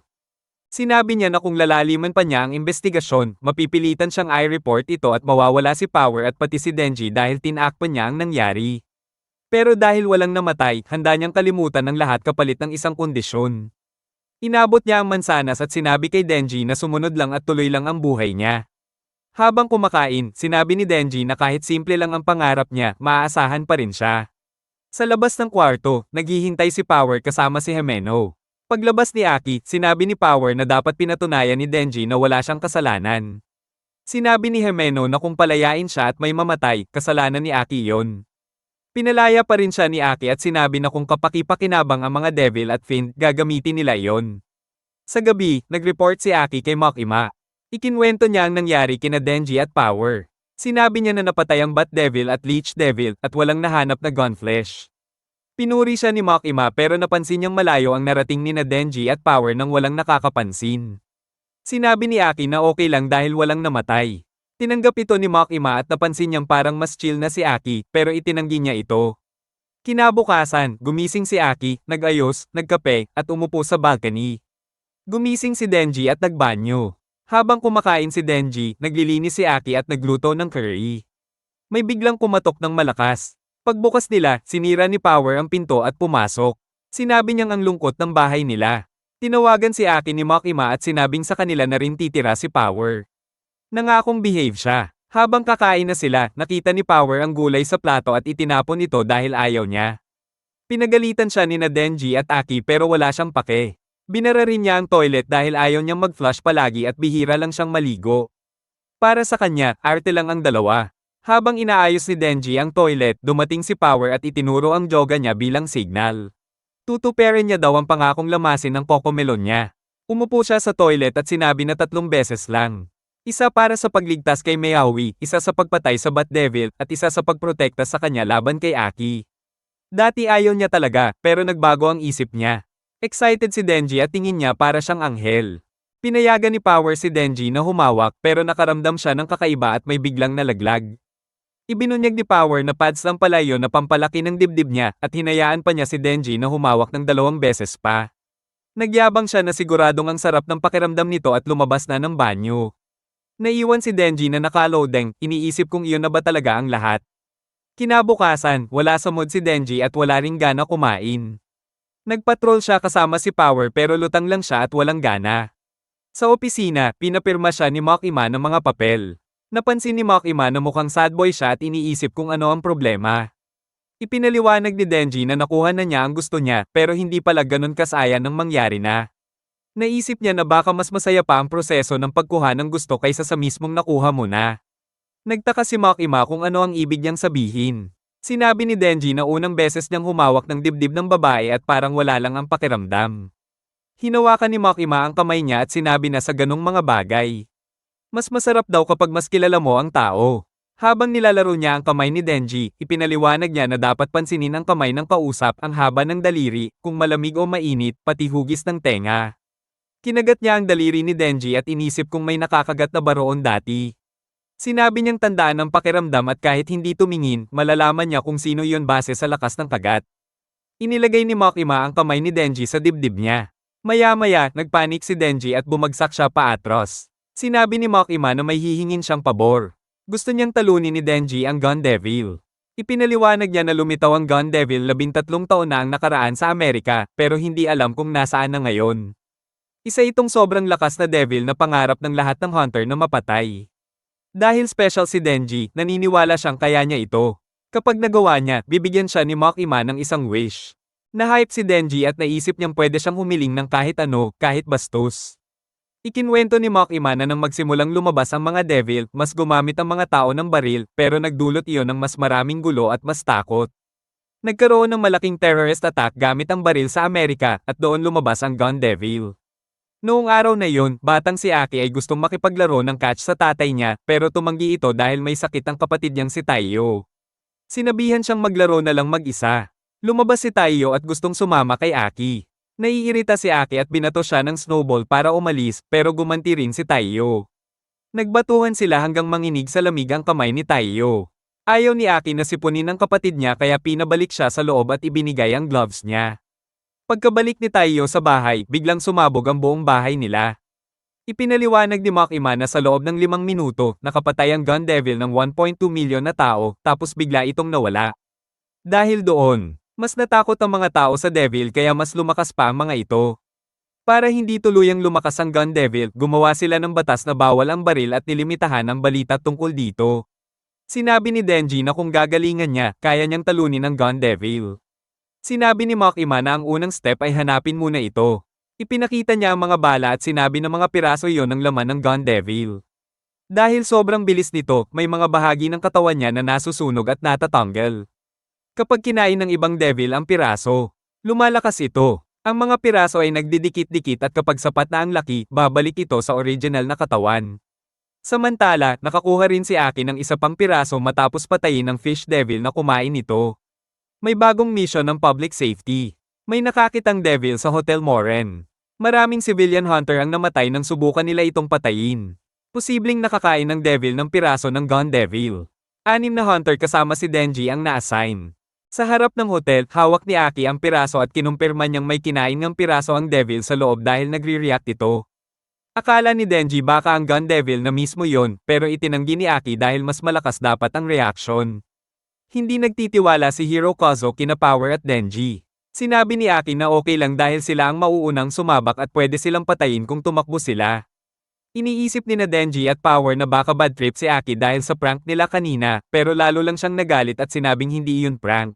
Sinabi niya na kung lalaliman pa niya ang investigasyon, mapipilitan siyang i-report ito at mawawala si Power at pati si Denji dahil tinakpan niya ang nangyari. Pero dahil walang namatay, handa niyang kalimutan ng lahat kapalit ng isang kondisyon. Inabot niya ang mansanas at sinabi kay Denji na sumunod lang at tuloy lang ang buhay niya. Habang kumakain, sinabi ni Denji na kahit simple lang ang pangarap niya, maaasahan pa rin siya. Sa labas ng kwarto, naghihintay si Power kasama si Himeno. Paglabas ni Aki, sinabi ni Power na dapat pinatunayan ni Denji na wala siyang kasalanan. Sinabi ni Himeno na kung palayain siya at may mamatay, kasalanan ni Aki yon. Pinalaya pa rin siya ni Aki at sinabi na kung kapaki-pakinabang ang mga Devil at Fiend, gagamitin nila yon. Sa gabi, nag-report si Aki kay Makima. Ikinwento niya ang nangyari kina Denji at Power. Sinabi niya na napatay ang Bat Devil at Leech Devil at walang nahanap na gunflesh. Pinuri siya ni Makima pero napansin niyang malayo ang narating ni na Denji at Power nang walang nakakapansin. Sinabi ni Aki na okay lang dahil walang namatay. Tinanggap ito ni Makima at napansin niyang parang mas chill na si Aki pero itinanggi niya ito. Kinabukasan, gumising si Aki, nag-ayos, nagkape, at umupo sa balcony. Gumising si Denji at nagbanyo. Habang kumakain si Denji, naglilinis si Aki at nagluto ng curry. May biglang kumatok ng malakas. Pagbukas nila, sinira ni Power ang pinto at pumasok. Sinabi niyang ang lungkot ng bahay nila. Tinawagan si Aki ni Makima at sinabing sa kanila na rin titira si Power. Nangakong behave siya. Habang kakain na sila, nakita ni Power ang gulay sa plato at itinapon ito dahil ayaw niya. Pinagalitan siya ni na Denji at Aki pero wala siyang pake. Binara rin niya ang toilet dahil ayaw niyang mag-flush palagi at bihira lang siyang maligo. Para sa kanya, arte lang ang dalawa. Habang inaayos ni Denji ang toilet, dumating si Power at itinuro ang joga niya bilang signal. Tutuperin niya daw ang pangakong lamasin ng cocomelon niya. Umupo siya sa toilet at sinabi na 3 beses lang. Isa para sa pagligtas kay Meowie, isa sa pagpatay sa Bat Devil, at isa sa pagprotekta sa kanya laban kay Aki. Dati ayaw niya talaga, pero nagbago ang isip niya. Excited si Denji at tingin niya para siyang anghel. Pinayagan ni Power si Denji na humawak pero nakaramdam siya ng kakaiba at may biglang nalaglag. Ibinunyag ni Power na pads lang pala yun na pampalaki ng dibdib niya at hinayaan pa niya si Denji na humawak ng 2 beses pa. Nagyabang siya na siguradong ang sarap ng pakiramdam nito at lumabas na ng banyo. Naiwan si Denji na nakalodeng, iniisip kung iyon na ba talaga ang lahat. Kinabukasan, wala sa mood si Denji at wala ring gana kumain. Nagpatrol siya kasama si Power pero lutang lang siya at walang gana. Sa opisina, pinapirma siya ni Makima ng mga papel. Napansin ni Makima na mukhang sad boy siya at iniisip kung ano ang problema. Ipinaliwanag ni Denji na nakuha na niya ang gusto niya pero hindi pala ganun kasaya nang mangyari na. Naisip niya na baka mas masaya pa ang proseso ng pagkuha ng gusto kaysa sa mismong nakuha mo na. Nagtaka si Makima kung ano ang ibig niyang sabihin. Sinabi ni Denji na unang beses niyang humawak ng dibdib ng babae at parang wala lang ang pakiramdam. Hinawakan ni Makima ang kamay niya at sinabi na sa ganong mga bagay. Mas masarap daw kapag mas kilala mo ang tao. Habang nilalaro niya ang kamay ni Denji, ipinaliwanag niya na dapat pansinin ang kamay ng kausap, ang haba ng daliri, kung malamig o mainit, pati hugis ng tenga. Kinagat niya ang daliri ni Denji at inisip kung may nakakagat na ba roon dati. Sinabi niyang tandaan ang pakiramdam at kahit hindi tumingin, malalaman niya kung sino yon base sa lakas ng kagat. Inilagay ni Makima ang kamay ni Denji sa dibdib niya. Maya-maya, nagpanik si Denji at bumagsak siya paatros. Sinabi ni Makima na may hihingin siyang pabor. Gusto niyang talunin ni Denji ang Gun Devil. Ipinaliwanag niya na lumitaw ang Gun Devil 13 taon na ang nakaraan sa Amerika, pero hindi alam kung nasaan na ngayon. Isa itong sobrang lakas na devil na pangarap ng lahat ng hunter na mapatay. Dahil special si Denji, naniniwala siyang kaya niya ito. Kapag nagawa niya, bibigyan siya ni Makima ng isang wish. Nahype si Denji at naisip niyang pwede siyang humiling ng kahit ano, kahit bastos. Ikinwento ni Makima na nang magsimulang lumabas ang mga devil, mas gumamit ang mga tao ng baril, pero nagdulot iyon ng mas maraming gulo at mas takot. Nagkaroon ng malaking terrorist attack gamit ang baril sa Amerika, at doon lumabas ang Gun Devil. Noong araw na iyon, batang si Aki ay gustong makipaglaro ng catch sa tatay niya, pero tumanggi ito dahil may sakit ang kapatid niyang si Taiyo. Sinabihan siyang maglaro na lang mag-isa. Lumabas si Taiyo at gustong sumama kay Aki. Naiirita si Aki at binato siya ng snowball para umalis, pero gumanti rin si Taiyo. Nagbatuhan sila hanggang manginig sa lamig ang kamay ni Taiyo. Ayaw ni Aki na sipunin ng kapatid niya kaya pinabalik siya sa loob at ibinigay ang gloves niya. Pagkabalik ni Taiyo sa bahay, biglang sumabog ang buong bahay nila. Ipinaliwanag ni Makima na sa loob ng 5 minuto, nakapatay ang Gun Devil ng 1.2 milyon na tao, tapos bigla itong nawala. Dahil doon, mas natakot ang mga tao sa Devil kaya mas lumakas pa ang mga ito. Para hindi tuluyang lumakas ang Gun Devil, gumawa sila ng batas na bawal ang baril at nilimitahan ang balita tungkol dito. Sinabi ni Denji na kung gagalingan niya, kaya niyang talunin ang Gun Devil. Sinabi ni Makima na ang unang step ay hanapin muna ito. Ipinakita niya ang mga bala at sinabi na mga piraso iyon ang laman ng Gun Devil. Dahil sobrang bilis nito, may mga bahagi ng katawan niya na nasusunog at natatanggal. Kapag kinain ng ibang devil ang piraso, lumalakas ito. Ang mga piraso ay nagdidikit-dikit at kapag sapat na ang laki, babalik ito sa original na katawan. Samantala, nakakuha rin si Aki ng isa pang piraso matapos patayin ng fish devil na kumain nito. May bagong mission ng public safety. May nakakitang devil sa Hotel Moren. Maraming civilian hunter ang namatay nang subukan nila itong patayin. Posibleng nakakain ng devil ng piraso ng Gun Devil. 6 na hunter kasama si Denji ang na-assign. Sa harap ng hotel, hawak ni Aki ang piraso at kinumpirma niyang may kinain ng piraso ang devil sa loob dahil nagre-react ito. Akala ni Denji baka ang Gun Devil na mismo yon, pero itinanggi ni Aki dahil mas malakas dapat ang reaction. Hindi nagtitiwala si Hiro Kozo kina Power at Denji. Sinabi ni Aki na okay lang dahil sila ang mauunang sumabak at pwede silang patayin kung tumakbo sila. Iniisip ni na Denji at Power na baka bad trip si Aki dahil sa prank nila kanina, pero lalo lang siyang nagalit at sinabing hindi iyon prank.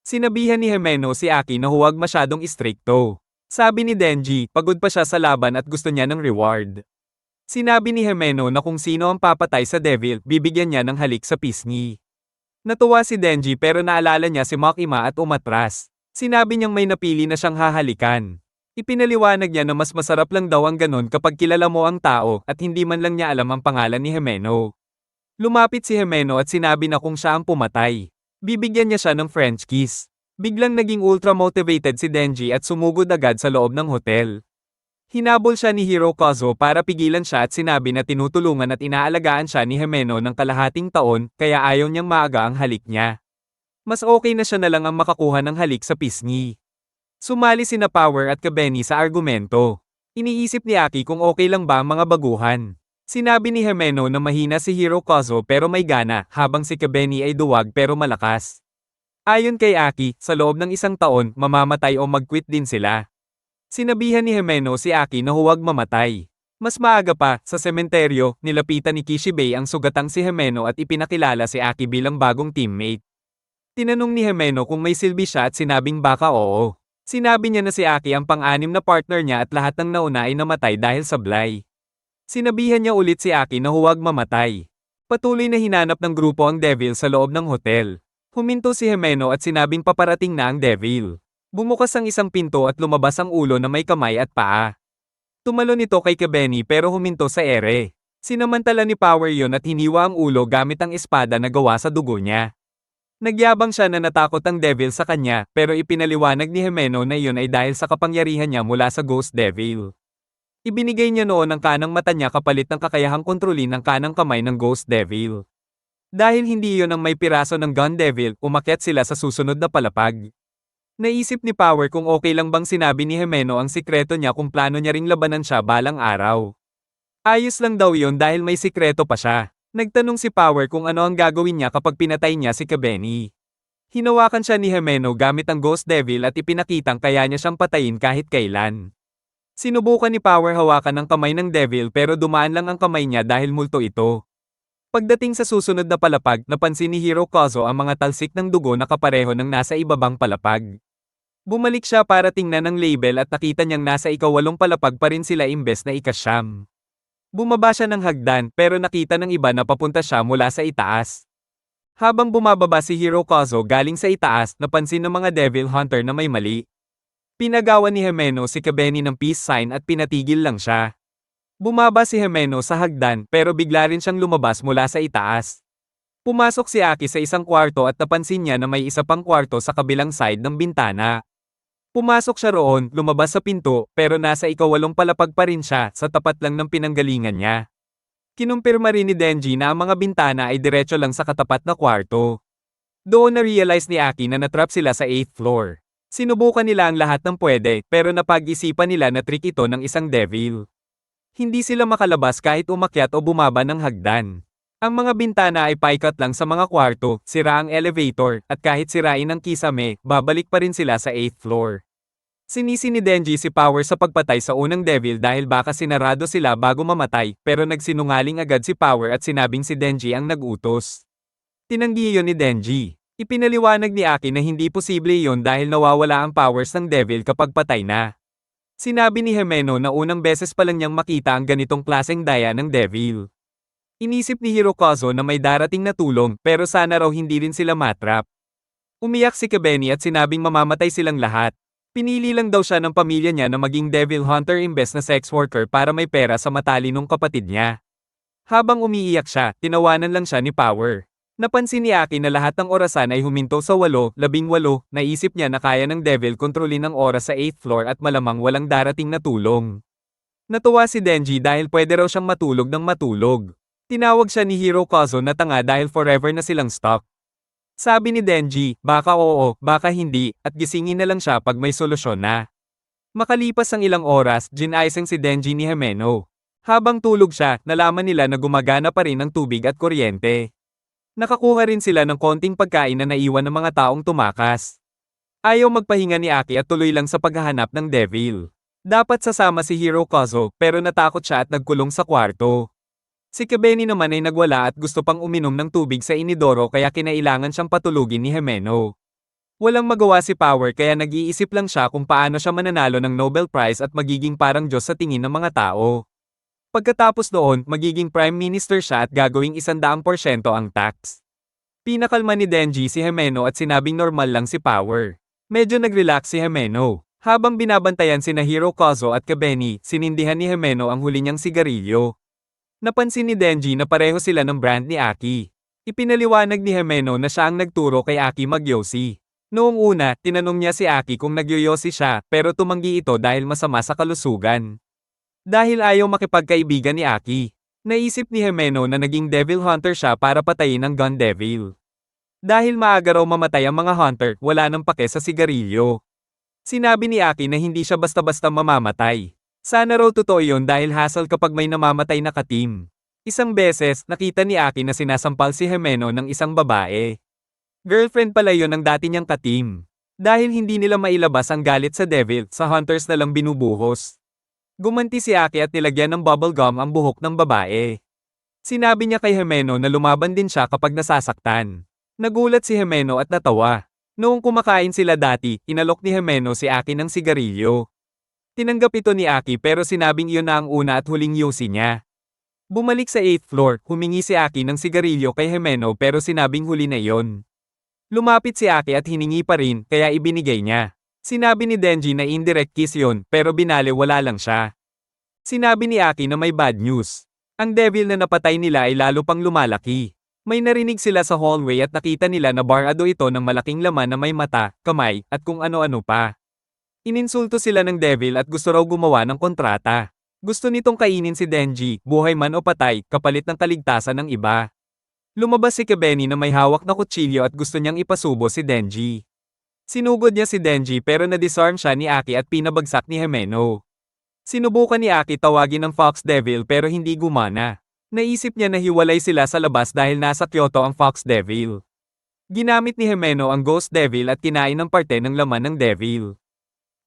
Sinabihan ni Himeno si Aki na huwag masyadong istrikto. Sabi ni Denji, pagod pa siya sa laban at gusto niya ng reward. Sinabi ni Himeno na kung sino ang papatay sa devil, bibigyan niya ng halik sa pisngi. Natuwa si Denji pero naalala niya si Makima at umatras. Sinabi niyang may napili na siyang hahalikan. Ipinaliwanag niya na mas masarap lang daw ang ganon kapag kilala mo ang tao at hindi man lang niya alam ang pangalan ni Himeno. Lumapit si Himeno at sinabi na kung siya ang pumatay, bibigyan niya siya ng French kiss. Biglang naging ultra-motivated si Denji at sumugod agad sa loob ng hotel. Hinabol siya ni Hiro Kozo para pigilan siya at sinabi na tinutulungan at inaalagaan siya ni Himeno ng kalahating taon, kaya ayaw niyang maaga ang halik niya. Mas okay na siya na lang ang makakuha ng halik sa pisngi. Sumali sina Power at Kabeni sa argumento. Iniisip ni Aki kung okay lang ba ang mga baguhan. Sinabi ni Himeno na mahina si Hiro Kozo pero may gana, habang si Kabeni ay duwag pero malakas. Ayon kay Aki, sa loob ng 1 taon, mamamatay o mag-quit din sila. Sinabihan ni Himeno si Aki na huwag mamatay. Mas maaga pa, sa sementeryo, nilapitan ni Kishibei ang sugatang si Himeno at ipinakilala si Aki bilang bagong teammate. Tinanong ni Himeno kung may silbi siya at sinabing baka oo. Sinabi niya na si Aki ang pang-anim na partner niya at lahat ng nauna ay namatay dahil sablay. Sinabihan niya ulit si Aki na huwag mamatay. Patuloy na hinanap ng grupo ang devil sa loob ng hotel. Huminto si Himeno at sinabing paparating na ang devil. Bumukas ang isang pinto at lumabas ang ulo na may kamay at paa. Tumalon ito kay Kebeni pero huminto sa ere. Sinamantala ni Power yon at hiniwa ang ulo gamit ang espada na gawa sa dugo niya. Nagyabang siya na natakot ang devil sa kanya pero ipinaliwanag ni Himeno na iyon ay dahil sa kapangyarihan niya mula sa Ghost Devil. Ibinigay niya noon ang kanang mata niya kapalit ng kakayahang kontrolin ang kanang kamay ng Ghost Devil. Dahil hindi iyon ang may piraso ng Gun Devil, umakyat sila sa susunod na palapag. Naisip ni Power kung okay lang bang sinabi ni Himeno ang sikreto niya kung plano niya ring labanan siya balang araw. Ayos lang daw yon dahil may sikreto pa siya. Nagtanong si Power kung ano ang gagawin niya kapag pinatay niya si Kebeni. Hinawakan siya ni Himeno gamit ang Ghost Devil at ipinakitang kaya niya siyang patayin kahit kailan. Sinubukan ni Power hawakan ang kamay ng Devil pero dumaan lang ang kamay niya dahil multo ito. Pagdating sa susunod na palapag, napansin ni Hirokazu ang mga talsik ng dugo na kapareho ng nasa ibabang palapag. Bumalik siya para tingnan ang label at nakita niyang nasa ika-8 palapag pa rin sila imbes na ika-9. Bumaba siya ng hagdan pero nakita ng iba na papunta siya mula sa itaas. Habang bumababa si Hirokazu galing sa itaas, napansin ng mga Devil Hunter na may mali. Pinagawa ni Himeno si Kebeni ng peace sign at pinatigil lang siya. Bumaba si Himeno sa hagdan pero bigla rin siyang lumabas mula sa itaas. Pumasok si Aki sa isang kwarto at napansin niya na may isa pang kwarto sa kabilang side ng bintana. Pumasok siya roon, lumabas sa pinto, pero nasa ika-8 palapag pa rin siya, sa tapat lang ng pinanggalingan niya. Kinumpirma rin ni Denji na ang mga bintana ay diretso lang sa katapat na kwarto. Doon na-realize ni Aki na natrap sila sa 8th floor. Sinubukan nila ang lahat ng pwede, pero napag-isipan nila na trick ito ng isang devil. Hindi sila makalabas kahit umakyat o bumaba ng hagdan. Ang mga bintana ay paikat lang sa mga kwarto, sira ang elevator, at kahit sirain ang kisame, babalik pa rin sila sa 8th floor. Sinisi ni Denji si Power sa pagpatay sa unang devil dahil baka sinarado sila bago mamatay, pero nagsinungaling agad si Power at sinabing si Denji ang nag-utos. Tinanggi iyon ni Denji. Ipinaliwanag ni Aki na hindi posible iyon dahil nawawala ang powers ng devil kapag patay na. Sinabi ni Himeno na unang beses pa lang niyang makita ang ganitong klaseng daya ng devil. Inisip ni Hirokazu na may darating na tulong pero sana raw hindi rin sila matrap. Umiyak si Kebeni at sinabing mamamatay silang lahat. Pinili lang daw siya ng pamilya niya na maging devil hunter imbes na sex worker para may pera sa matalinong kapatid niya. Habang umiiyak siya, tinawanan lang siya ni Power. Napansin ni Aki na lahat ng orasan ay huminto sa 8, 18, naisip niya na kaya ng devil kontrolin ang oras sa 8th floor at malamang walang darating na tulong. Natuwa si Denji dahil pwede raw siyang matulog ng matulog. Tinawag siya ni Hirokazu na tanga dahil forever na silang stuck. Sabi ni Denji, baka oo, baka hindi, at gisingin na lang siya pag may solusyon na. Makalipas ang ilang oras, ginaisang si Denji ni Himeno. Habang tulog siya, nalaman nila na gumagana pa rin ang tubig at kuryente. Nakakuha rin sila ng konting pagkain na naiwan ng mga taong tumakas. Ayaw magpahinga ni Aki at tuloy lang sa paghahanap ng devil. Dapat sasama si Hirokazu, pero natakot siya at nagkulong sa kwarto. Si Kebeni naman ay nagwala at gusto pang uminom ng tubig sa inidoro kaya kinailangan siyang patulugin ni Himeno. Walang magawa si Power kaya nag-iisip lang siya kung paano siya mananalo ng Nobel Prize at magiging parang Diyos sa tingin ng mga tao. Pagkatapos noon, magiging Prime Minister siya at gagawing 100% ang tax. Pinakalma ni Denji si Himeno at sinabing normal lang si Power. Medyo nag-relax si Himeno. Habang binabantayan sina Hirokazu at Kebeni, sinindihan ni Himeno ang huli niyang sigarilyo. Napansin ni Denji na pareho sila ng brand ni Aki. Ipinaliwanag ni Himeno na siya ang nagturo kay Aki magyosi. Noong una, tinanong niya si Aki kung nagyoyosi siya pero tumanggi ito dahil masama sa kalusugan. Dahil ayaw makipagkaibigan ni Aki, naisip ni Himeno na naging devil hunter siya para patayin ang gun devil. Dahil maaga raw mamatay ang mga hunter, wala nang pake sa sigarilyo. Sinabi ni Aki na hindi siya basta-basta mamamatay. Sana raw totoo yun dahil hassle kapag may namamatay na ka-team. Isang beses, nakita ni Aki na sinasampal si Himeno ng isang babae. Girlfriend pala yun ng dati niyang ka-team. Dahil hindi nila mailabas ang galit sa devil, sa hunters na lang binubuhos. Gumanti si Aki at nilagyan ng bubblegum ang buhok ng babae. Sinabi niya kay Himeno na lumaban din siya kapag nasasaktan. Nagulat si Himeno at natawa. Noong kumakain sila dati, inalok ni Himeno si Aki ng sigarilyo. Tinanggap ito ni Aki pero sinabing iyon na ang una at huling yosi niya. Bumalik sa 8th floor, humingi si Aki ng sigarilyo kay Himeno pero sinabing huli na iyon. Lumapit si Aki at hiningi pa rin, kaya ibinigay niya. Sinabi ni Denji na indirect kiss yun, pero binaliwala lang siya. Sinabi ni Aki na may bad news. Ang devil na napatay nila ay lalo pang lumalaki. May narinig sila sa hallway at nakita nila na barado ito ng malaking laman na may mata, kamay, at kung ano-ano pa. Ininsulto sila ng devil at gusto raw gumawa ng kontrata. Gusto nitong kainin si Denji, buhay man o patay, kapalit ng kaligtasan ng iba. Lumabas si Kebeni na may hawak na kutsilyo at gusto niyang ipasubo si Denji. Sinugod niya si Denji pero na-disarm siya ni Aki at pinabagsak ni Himeno. Sinubukan ni Aki tawagin ng Fox Devil pero hindi gumana. Naisip niya na hiwalay sila sa labas dahil nasa Kyoto ang Fox Devil. Ginamit ni Himeno ang Ghost Devil at kinain ng parte ng laman ng Devil.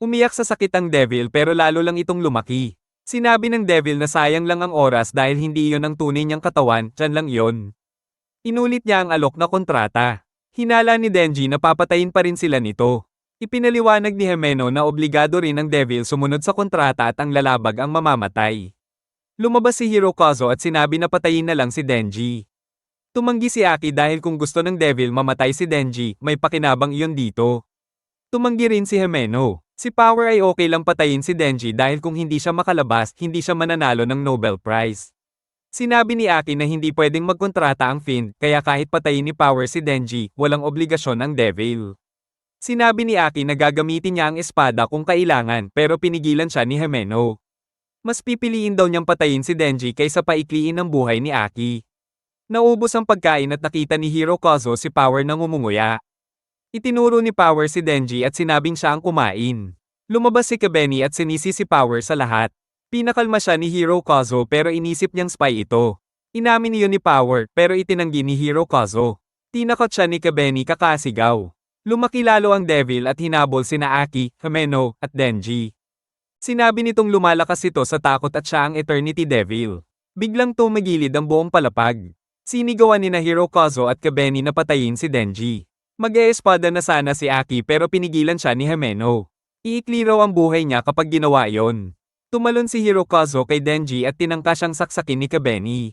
Umiyak sa sakit ang Devil pero lalo lang itong lumaki. Sinabi ng Devil na sayang lang ang oras dahil hindi iyon ang tunay niyang katawan, tiyan lang iyon. Inulit niya ang alok na kontrata. Hinala ni Denji na papatayin pa rin sila nito. Ipinaliwanag ni Himeno na obligado rin ang Devil sumunod sa kontrata at ang lalabag ang mamamatay. Lumabas si Hirokazu at sinabi na patayin na lang si Denji. Tumanggi si Aki dahil kung gusto ng Devil mamatay si Denji, may pakinabang iyon dito. Tumanggi rin si Himeno. Si Power ay okay lang patayin si Denji dahil kung hindi siya makalabas, hindi siya mananalo ng Nobel Prize. Sinabi ni Aki na hindi pwedeng magkontrata ang Fiend, kaya kahit patayin ni Power si Denji, walang obligasyon ang Devil. Sinabi ni Aki na gagamitin niya ang espada kung kailangan pero pinigilan siya ni Himeno. Mas pipiliin daw niyang patayin si Denji kaysa paikliin ang buhay ni Aki. Naubos ang pagkain at nakita ni Hirokazu si Power na ngumunguya. Itinuro ni Power si Denji at sinabing siya ang kumain. Lumabas si Kebeni at sinisi si Power sa lahat. Pinakalma siya ni Hirokazu pero inisip niyang spy ito. Inamin niyo ni Power pero itinanggi ni Hirokazu. Tinakot siya ni Kebeni kakasigaw. Lumaki lalo ang Devil at hinabol sina Aki, Himeno, at Denji. Sinabi nitong lumalakas ito sa takot at siya ang Eternity Devil. Biglang tumigilid ang buong palapag. Sinigawan ni na Hirokazu at Kebeni na patayin si Denji. Mag-e-espada na sana si Aki pero pinigilan siya ni Himeno. Iikli raw ang buhay niya kapag ginawa yon. Tumalon si Hirokazu kay Denji at tinangka siyang saksakin ni Kebeni.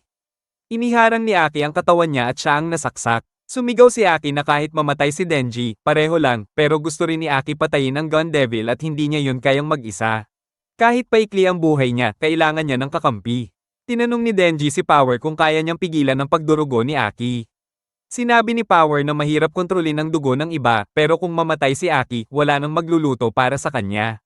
Iniharang ni Aki ang katawan niya at siya ang nasaksak. Sumigaw si Aki na kahit mamatay si Denji, pareho lang, pero gusto rin ni Aki patayin ang Gun Devil at hindi niya yun kayang mag-isa. Kahit paikli ang buhay niya, kailangan niya ng kakampi. Tinanong ni Denji si Power kung kaya niyang pigilan ang pagdurugo ni Aki. Sinabi ni Power na mahirap kontrolin ang dugo ng iba, pero kung mamatay si Aki, wala nang magluluto para sa kanya.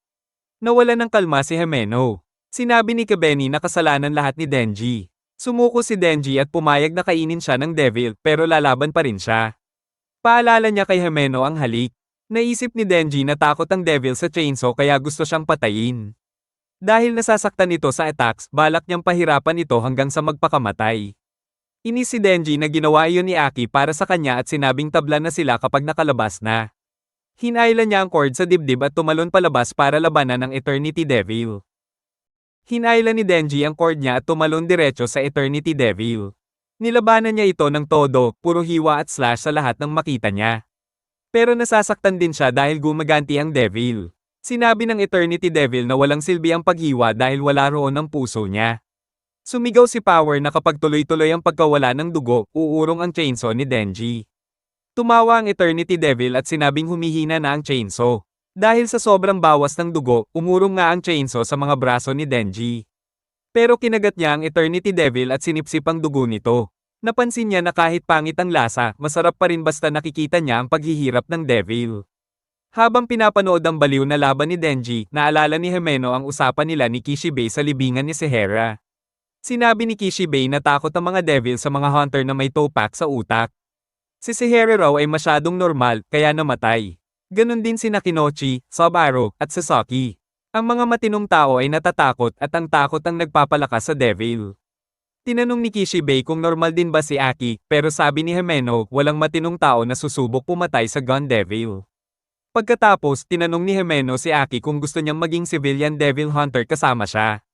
Nawala ng kalma si Himeno. Sinabi ni Kebeni na kasalanan lahat ni Denji. Sumuko si Denji at pumayag na kainin siya ng Devil pero lalaban pa rin siya. Paalala niya kay Himeno ang halik. Naisip ni Denji na takot ang Devil sa chainsaw kaya gusto siyang patayin. Dahil nasasaktan ito sa attacks, balak niyang pahirapan ito hanggang sa magpakamatay. Inis si Denji na ginawa iyon ni Aki para sa kanya at sinabing tabla na sila kapag nakalabas na. Hinailan niya ang cord sa dibdib at tumalon palabas para labanan ng Eternity Devil. Hinailan ni Denji ang cord niya at tumalon diretso sa Eternity Devil. Nilabanan niya ito ng todo, puro hiwa at slash sa lahat ng makita niya. Pero nasasaktan din siya dahil gumaganti ang Devil. Sinabi ng Eternity Devil na walang silbi ang paghiwa dahil wala roon ang puso niya. Sumigaw si Power na kapag tuloy-tuloy ang pagkawala ng dugo, uurong ang chainsaw ni Denji. Tumawa ang Eternity Devil at sinabing humihina na ang chainsaw. Dahil sa sobrang bawas ng dugo, umurong nga ang chainsaw sa mga braso ni Denji. Pero kinagat niya ang Eternity Devil at sinipsip ang dugo nito. Napansin niya na kahit pangit ang lasa, masarap pa rin basta nakikita niya ang paghihirap ng Devil. Habang pinapanood ang baliw na laban ni Denji, naalala ni Himeno ang usapan nila ni Kishibe sa libingan ni Sehera. Sinabi ni Kishibe na takot ang mga Devil sa mga hunter na may toe-pack sa utak. Si Sehera raw ay masyadong normal, kaya namatay. Ganon din sina Kinochi, Subaru, at Sasaki. Ang mga matinong tao ay natatakot at ang takot ang nagpapalakas sa Devil. Tinanong ni Kishibe kung normal din ba si Aki, pero sabi ni Himeno walang matinong tao na susubok pumatay sa Gun Devil. Pagkatapos, tinanong ni Himeno si Aki kung gusto niyang maging civilian Devil Hunter kasama siya.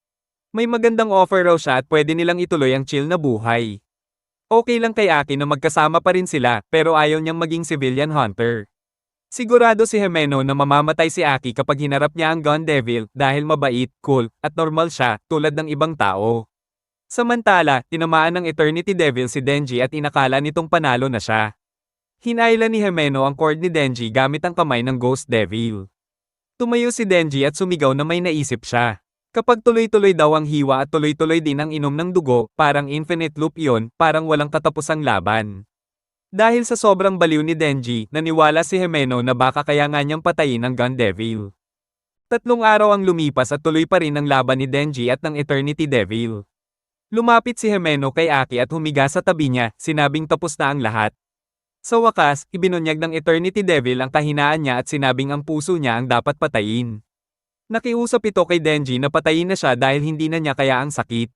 May magandang offer raw siya at pwede nilang ituloy ang chill na buhay. Okay lang kay Aki na magkasama pa rin sila, pero ayaw niyang maging civilian hunter. Sigurado si Himeno na mamamatay si Aki kapag hinarap niya ang Gun Devil dahil mabait, cool, at normal siya tulad ng ibang tao. Samantala, tinamaan ng Eternity Devil si Denji at inakala nitong panalo na siya. Hinailan ni Himeno ang cord ni Denji gamit ang kamay ng Ghost Devil. Tumayo si Denji at sumigaw na may naisip siya. Kapag tuloy-tuloy daw ang hiwa at tuloy-tuloy din ang inom ng dugo, parang infinite loop iyon, parang walang katapusang laban. Dahil sa sobrang baliw ni Denji, naniwala si Himeno na baka kaya nga niyang patayin ang Gun Devil. 3 araw ang lumipas at tuloy pa rin ang laban ni Denji at ng Eternity Devil. Lumapit si Himeno kay Aki at humiga sa tabi niya, sinabing tapos na ang lahat. Sa wakas, ibinunyag ng Eternity Devil ang kahinaan niya at sinabing ang puso niya ang dapat patayin. Nakiusap ito kay Denji na patayin na siya dahil hindi na niya kaya ang sakit.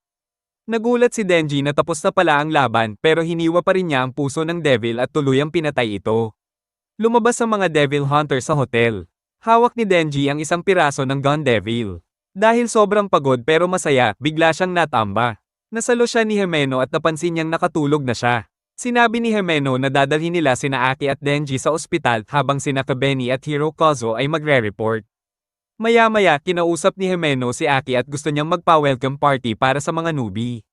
Nagulat si Denji na tapos na pala ang laban pero hiniwa pa rin niya ang puso ng Devil at tuluyang pinatay ito. Lumabas ang mga Devil Hunter sa hotel. Hawak ni Denji ang isang piraso ng Gun Devil. Dahil sobrang pagod pero masaya, bigla siyang natamba. Nasalo siya ni Himeno at napansin niyang nakatulog na siya. Sinabi ni Himeno na dadalhin nila sina Aki at Denji sa ospital habang sina Kabeni at Hirokazu ay magre-report. Maya-maya, kinausap ni Himeno si Aki at gusto niyang magpa-welcome party para sa mga newbie.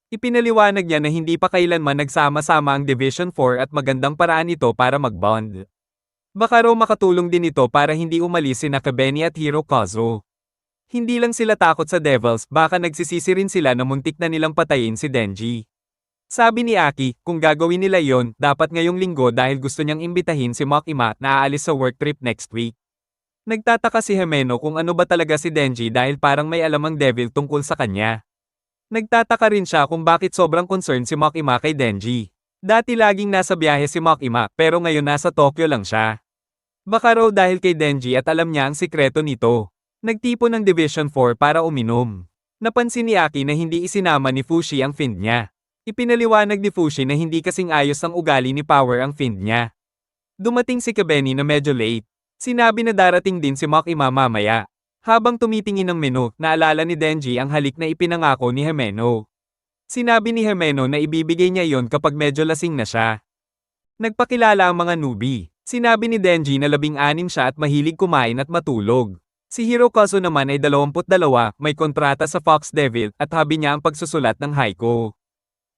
Ipinaliwanag niya na hindi pa kailanman nagsama-sama ang Division 4 at magandang paraan ito para mag-bond. Baka raw makatulong din ito para hindi umalis sina Kabeni at Hirokazu. Hindi lang sila takot sa Devils, baka nagsisisi rin sila na muntik na nilang patayin si Denji. Sabi ni Aki, kung gagawin nila yon, dapat ngayong linggo dahil gusto niyang imbitahin si Makima na aalis sa work trip next week. Nagtataka si Himeno kung ano ba talaga si Denji dahil parang may alam ang Devil tungkol sa kanya. Nagtataka rin siya kung bakit sobrang concerned si Makima kay Denji. Dati laging nasa biyahe si Makima pero ngayon nasa Tokyo lang siya. Baka raw dahil kay Denji at alam niya ang sikreto nito. Nagtipon ng Division 4 para uminom. Napansin ni Aki na hindi isinama ni Fushi ang fiend niya. Ipinaliwanag ni Fushi na hindi kasing ayos ang ugali ni Power ang fiend niya. Dumating si Kabeni na medyo late. Sinabi na darating din si Makima mamaya. Habang tumitingin ng menu, naalala ni Denji ang halik na ipinangako ni Himeno. Sinabi ni Himeno na ibibigay niya yon kapag medyo lasing na siya. Nagpakilala ang mga newbie. Sinabi ni Denji na 16 siya at mahilig kumain at matulog. Si Hirokazu naman ay 22, may kontrata sa Fox Devil at habi niya ang pagsusulat ng haiku.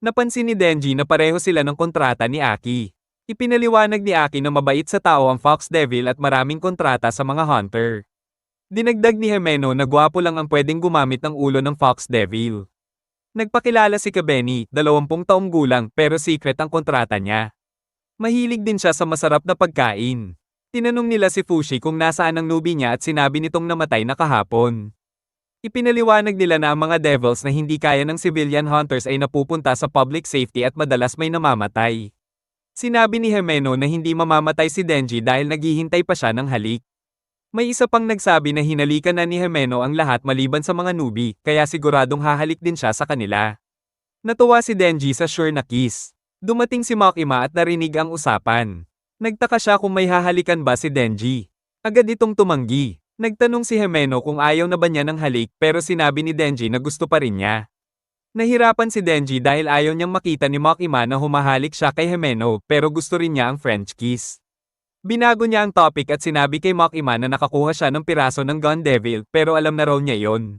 Napansin ni Denji na pareho sila ng kontrata ni Aki. Ipinaliwanag ni Aki na mabait sa tao ang Fox Devil at maraming kontrata sa mga hunter. Dinagdag ni Himeno na gwapo lang ang pwedeng gumamit ng ulo ng Fox Devil. Nagpakilala si Kabeni, 20 taong gulang pero secret ang kontrata niya. Mahilig din siya sa masarap na pagkain. Tinanong nila si Fushi kung nasaan ang newbie niya at sinabi nitong namatay na kahapon. Ipinaliwanag nila na ang mga devils na hindi kaya ng civilian hunters ay napupunta sa public safety at madalas may namamatay. Sinabi ni Himeno na hindi mamamatay si Denji dahil naghihintay pa siya ng halik. May isa pang nagsabi na hinalikan na ni Himeno ang lahat maliban sa mga newbie, kaya siguradong hahalik din siya sa kanila. Natuwa si Denji sa sure na kiss. Dumating si Makima at narinig ang usapan. Nagtaka siya kung may hahalikan ba si Denji. Agad itong tumanggi. Nagtanong si Himeno kung ayaw na ba niya ng halik pero sinabi ni Denji na gusto pa rin niya. Nahirapan si Denji dahil ayaw niyang makita ni Makima na humahalik siya kay Himeno pero gusto rin niya ang French kiss. Binago niya ang topic at sinabi kay Makima na nakakuha siya ng piraso ng Gun Devil pero alam na raw niya yon.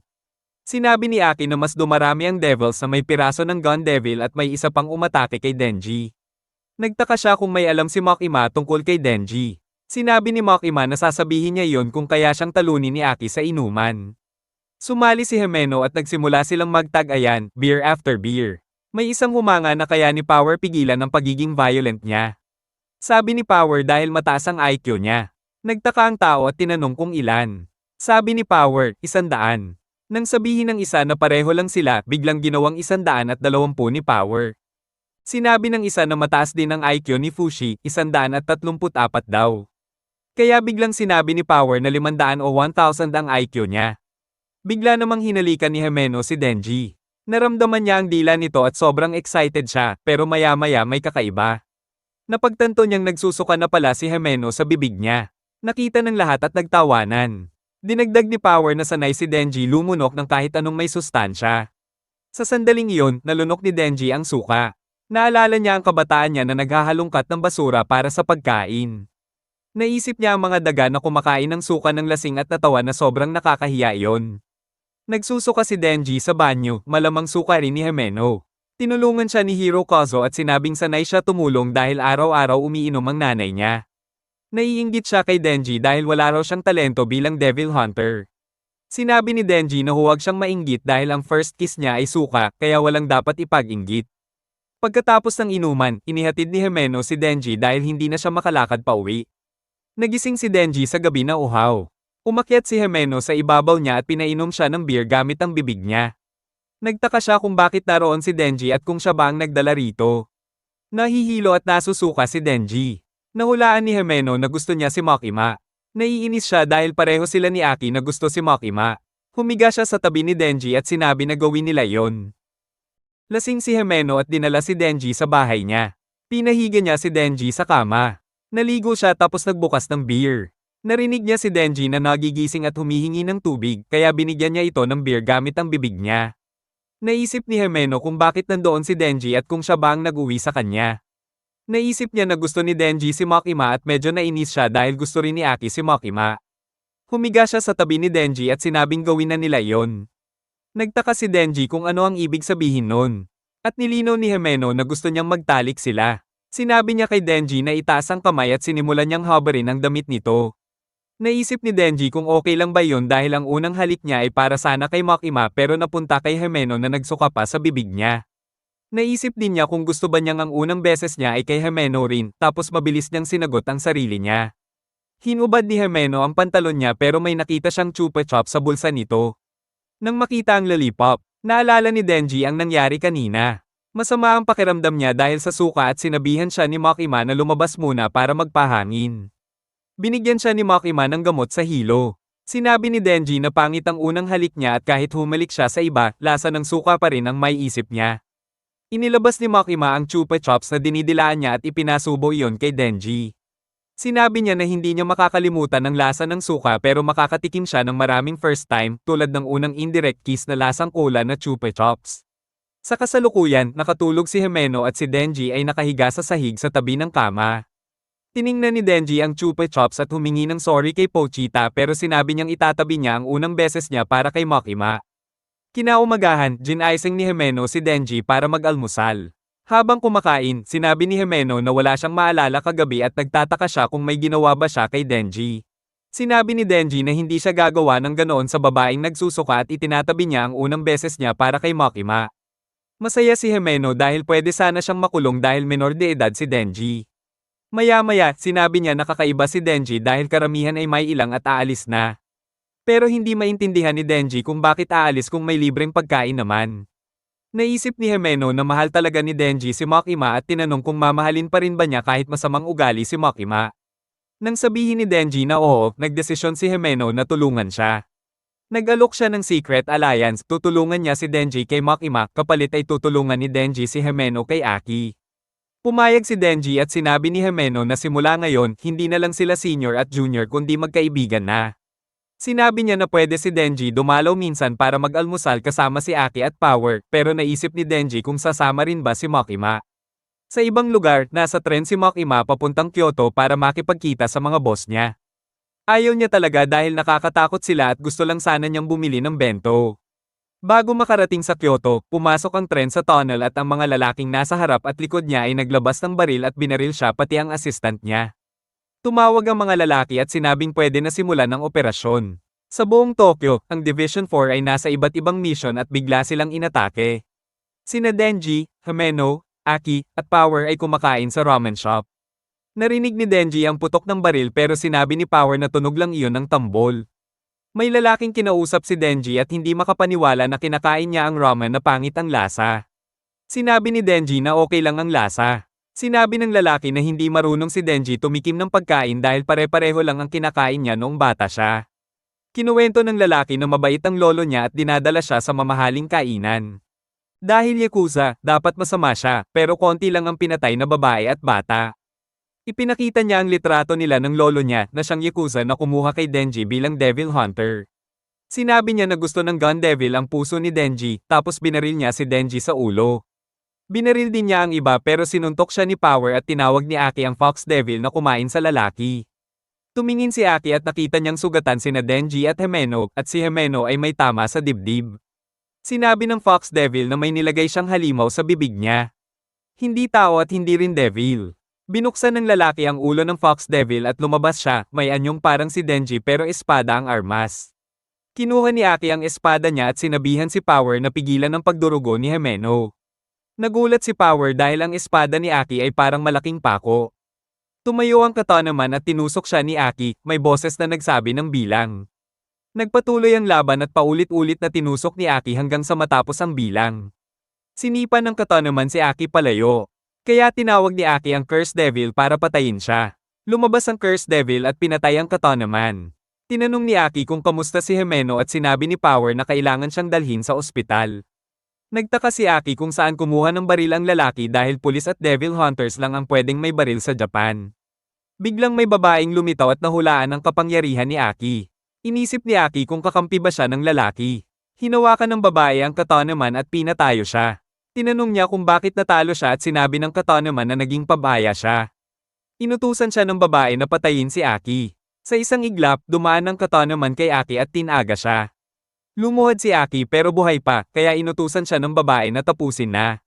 Sinabi ni Aki na mas dumarami ang devils na may piraso ng Gun Devil at may isa pang umatake kay Denji. Nagtaka siya kung may alam si Makima tungkol kay Denji. Sinabi ni Makima na sasabihin niya yon kung kaya siyang talunin ni Aki sa inuman. Sumali si Himeno at nagsimula silang magtag-ayan, beer after beer. May isang humanga na kaya ni Power pigilan ang pagiging violent niya. Sabi ni Power dahil mataas ang IQ niya. Nagtaka ang tao at tinanong kung ilan. Sabi ni Power, 100. Nang sabihin ng isa na pareho lang sila, biglang ginawang 120 ni Power. Sinabi ng isa na mataas din ang IQ ni Fushi, 134 daw. Kaya biglang sinabi ni Power na 500 o 1,000 ang IQ niya. Bigla namang hinalikan ni Himeno si Denji. Naramdaman niya ang dila nito at sobrang excited siya, pero maya-maya may kakaiba. Napagtanto niyang nagsusuka na pala si Himeno sa bibig niya. Nakita ng lahat at nagtawanan. Dinagdag ni Power na sanay si Denji lumunok ng kahit anong may sustansya. Sa sandaling iyon, nalunok ni Denji ang suka. Naalala niya ang kabataan niya na naghahalongkat ng basura para sa pagkain. Naisip niya ang mga daga na kumakain ng suka ng lasing at natawa na sobrang nakakahiya iyon. Nagsusuka si Denji sa banyo, malamang suka rin ni Himeno. Tinulungan siya ni Hirokazu at sinabing sanay siya tumulong dahil araw-araw umiinom ang nanay niya. Naiinggit siya kay Denji dahil wala raw siyang talento bilang Devil Hunter. Sinabi ni Denji na huwag siyang mainggit dahil ang first kiss niya ay suka kaya walang dapat ipag-inggit. Pagkatapos ng inuman, inihatid ni Himeno si Denji dahil hindi na siya makalakad pauwi. Nagising si Denji sa gabi na uhaw. Umakyat si Himeno sa ibabaw niya at pinainom siya ng beer gamit ang bibig niya. Nagtaka siya kung bakit naroon si Denji at kung siya ba ang nagdala rito. Nahihilo at nasusuka si Denji. Nahulaan ni Himeno na gusto niya si Makima. Naiinis siya dahil pareho sila ni Aki na gusto si Makima. Humiga siya sa tabi ni Denji at sinabi na gawin nila yon. Lasing si Himeno at dinala si Denji sa bahay niya. Pinahiga niya si Denji sa kama. Naligo siya tapos nagbukas ng beer. Narinig niya si Denji na nagigising at humihingi ng tubig kaya binigyan niya ito ng beer gamit ang bibig niya. Naisip ni Himeno kung bakit nandoon si Denji at kung siya ba ang nag-uwi sa kanya. Naisip niya na gusto ni Denji si Makima at medyo nainis siya dahil gusto rin ni Aki si Makima. Humiga siya sa tabi ni Denji at sinabing gawin na nila yon. Nagtaka si Denji kung ano ang ibig sabihin nun. At nilinaw ni Himeno na gusto niyang magtalik sila. Sinabi niya kay Denji na itaas ang kamay at sinimulan niyang habarin ang damit nito. Naisip ni Denji kung okay lang ba yun dahil ang unang halik niya ay para sana kay Makima pero napunta kay Himeno na nagsuka pa sa bibig niya. Naisip din niya kung gusto ba niyang ang unang beses niya ay kay Himeno rin tapos mabilis niyang sinagot ang sarili niya. Hinubad ni Himeno ang pantalon niya pero may nakita siyang chupa chop sa bulsa nito. Nang makita ang lollipop, naalala ni Denji ang nangyari kanina. Masama ang pakiramdam niya dahil sa suka at sinabihan siya ni Makima na lumabas muna para magpahangin. Binigyan siya ni Makima ng gamot sa hilo. Sinabi ni Denji na pangit ang unang halik niya at kahit humalik siya sa iba, lasa ng suka pa rin ang may isip niya. Inilabas ni Makima ang chupa chops na dinidilaan niya at ipinasubo iyon kay Denji. Sinabi niya na hindi niya makakalimutan ang lasa ng suka pero makakatikim siya ng maraming first time tulad ng unang indirect kiss na lasang cola na chupa chops. Sa kasalukuyan, nakatulog si Himeno at si Denji ay nakahiga sa sahig sa tabi ng kama. Tiningnan ni Denji ang chupa chops at humingi ng sorry kay Pochita pero sinabi niyang itatabi niya ang unang beses niya para kay Makima. Kinaumagahan, ginaising ni Himeno si Denji para mag-almusal. Habang kumakain, sinabi ni Himeno na wala siyang maalala kagabi at nagtataka siya kung may ginawa ba siya kay Denji. Sinabi ni Denji na hindi siya gagawa ng ganoon sa babaeng nagsusuka at itinatabi niya ang unang beses niya para kay Makima. Masaya si Himeno dahil pwede sana siyang makulong dahil menor de edad si Denji. Maya-maya, sinabi niya na kakaiba si Denji dahil karamihan ay may ilang at aalis na. Pero hindi maintindihan ni Denji kung bakit aalis kung may libreng pagkain naman. Naisip ni Himeno na mahal talaga ni Denji si Makima at tinanong kung mamahalin pa rin ba niya kahit masamang ugali si Makima. Nang sabihin ni Denji na oo, nagdesisyon si Himeno na tulungan siya. Nag-alok siya ng secret alliance, tutulungan niya si Denji kay Makima, kapalit ay tutulungan ni Denji si Himeno kay Aki. Pumayag si Denji at sinabi ni Himeno na simula ngayon, hindi na lang sila senior at junior kundi magkaibigan na. Sinabi niya na pwede si Denji dumalaw minsan para mag-almusal kasama si Aki at Power, pero naisip ni Denji kung sasama rin ba si Makima. Sa ibang lugar, nasa tren si Makima papuntang Kyoto para makipagkita sa mga boss niya. Ayaw niya talaga dahil nakakatakot sila at gusto lang sana niyang bumili ng bento. Bago makarating sa Kyoto, pumasok ang tren sa tunnel at ang mga lalaking nasa harap at likod niya ay naglabas ng baril at binaril siya pati ang assistant niya. Tumawag ang mga lalaki at sinabing pwede na simulan ang operasyon. Sa buong Tokyo, ang Division 4 ay nasa iba't ibang mission at bigla silang inatake. Sina Denji, Himeno, Aki, at Power ay kumakain sa ramen shop. Narinig ni Denji ang putok ng baril pero sinabi ni Power na tunog lang iyon ng tambol. May lalaking kinausap si Denji at hindi makapaniwala na kinakain niya ang ramen na pangit ang lasa. Sinabi ni Denji na okay lang ang lasa. Sinabi ng lalaki na hindi marunong si Denji tumikim ng pagkain dahil pare-pareho lang ang kinakain niya noong bata siya. Kinuwento ng lalaki na mabait ang lolo niya at dinadala siya sa mamahaling kainan. Dahil yakuza, dapat masama siya, pero konti lang ang pinatay na babae at bata. Ipinakita niya ang litrato nila ng lolo niya na siyang yakuza na kumuha kay Denji bilang Devil Hunter. Sinabi niya na gusto ng Gun Devil ang puso ni Denji, tapos binaril niya si Denji sa ulo. Binaril din niya ang iba pero sinuntok siya ni Power at tinawag ni Aki ang Fox Devil na kumain sa lalaki. Tumingin si Aki at nakita niyang sugatan sina Denji at Himeno at si Himeno ay may tama sa dibdib. Sinabi ng Fox Devil na may nilagay siyang halimaw sa bibig niya. Hindi tao at hindi rin devil. Binuksan ng lalaki ang ulo ng Fox Devil at lumabas siya, may anyong parang si Denji pero espada ang armas. Kinuha ni Aki ang espada niya at sinabihan si Power na pigilan ang pagdurugo ni Himeno. Nagulat si Power dahil ang espada ni Aki ay parang malaking pako. Tumayo ang Katana naman at tinusok siya ni Aki, may boses na nagsabi ng bilang. Nagpatuloy ang laban at paulit-ulit na tinusok ni Aki hanggang sa matapos ang bilang. Sinipa ng Katana naman si Aki palayo. Kaya tinawag ni Aki ang Cursed Devil para patayin siya. Lumabas ang Cursed Devil at pinatay ang Katana naman. Tinanong ni Aki kung kamusta si Himeno at sinabi ni Power na kailangan siyang dalhin sa ospital. Nagtaka si Aki kung saan kumuha ng baril ang lalaki dahil pulis at devil hunters lang ang pwedeng may baril sa Japan. Biglang may babaeng lumitaw at nahulaan ang kapangyarihan ni Aki. Inisip ni Aki kung kakampi ba siya ng lalaki. Hinawakan ng babae ang Katana naman at pinatayo siya. Tinanong niya kung bakit natalo siya at sinabi ng Katana naman na naging pabaya siya. Inutusan siya ng babae na patayin si Aki. Sa isang iglap, dumaan ang Katana naman kay Aki at tinaga siya. Lumuhod si Aki pero buhay pa, kaya inutusan siya ng babae na tapusin na.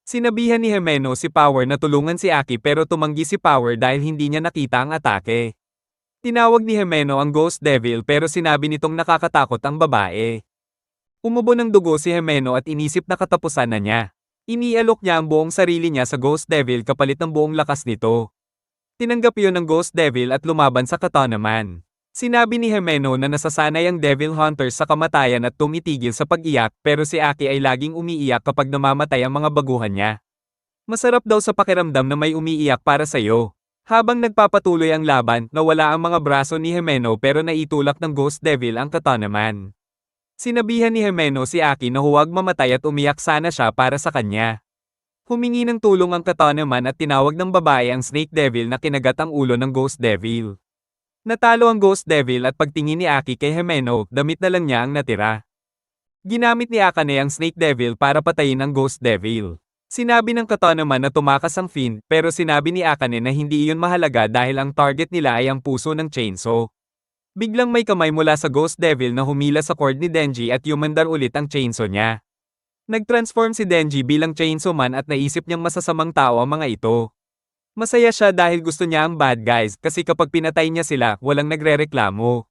Sinabihan ni Himeno si Power na tulungan si Aki pero tumanggi si Power dahil hindi niya nakita ang atake. Tinawag ni Himeno ang Ghost Devil pero sinabi nitong nakakatakot ang babae. Umubo ng dugo si Himeno at inisip na katapusan na niya. Inialok niya ang buong sarili niya sa Ghost Devil kapalit ng buong lakas nito. Tinanggap yun ng Ghost Devil at lumaban sa Katana naman. Sinabi ni Himeno na nasasanay ang Devil Hunters sa kamatayan at tumitigil sa pag-iyak pero si Aki ay laging umiiyak kapag namamatay ang mga baguhan niya. Masarap daw sa pakiramdam na may umiiyak para sa'yo. Habang nagpapatuloy ang laban, nawala ang mga braso ni Himeno pero naitulak ng Ghost Devil ang Katana naman. Sinabihan ni Himeno si Aki na huwag mamatay at umiyak sana siya para sa kanya. Humingi ng tulong ang Katana naman at tinawag ng babae ang Snake Devil na kinagat ang ulo ng Ghost Devil. Natalo ang Ghost Devil at pagtingin ni Aki kay Himeno, damit na lang niya ang natira. Ginamit ni Akane ang Snake Devil para patayin ang Ghost Devil. Sinabi ng Katana naman na tumakas ang Fiend pero sinabi ni Akane na hindi iyon mahalaga dahil ang target nila ay ang puso ng chainsaw. Biglang may kamay mula sa Ghost Devil na humila sa cord ni Denji at yumandar ulit ang chainsaw niya. Nag-transform si Denji bilang chainsaw man at naisip niyang masasamang tao ang mga ito. Masaya siya dahil gusto niya ang bad guys kasi kapag pinatay niya sila, walang nagrereklamo.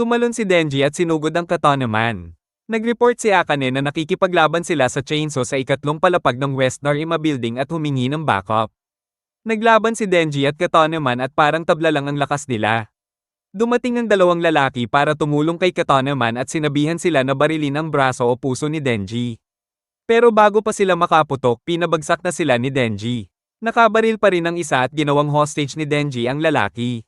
Tumalon si Denji at sinugod ang Katana naman. Nag-report si Akane na nakikipaglaban sila sa chainsaw sa ikatlong palapag ng West Narima Building at humingi ng backup. Naglaban si Denji at Katana naman at parang tabla lang ang lakas nila. Dumating ang dalawang lalaki para tumulong kay Katana naman at sinabihan sila na barilin ang braso o puso ni Denji. Pero bago pa sila makaputok, pinabagsak na sila ni Denji. Nakabaril pa rin ang isa at ginawang hostage ni Denji ang lalaki.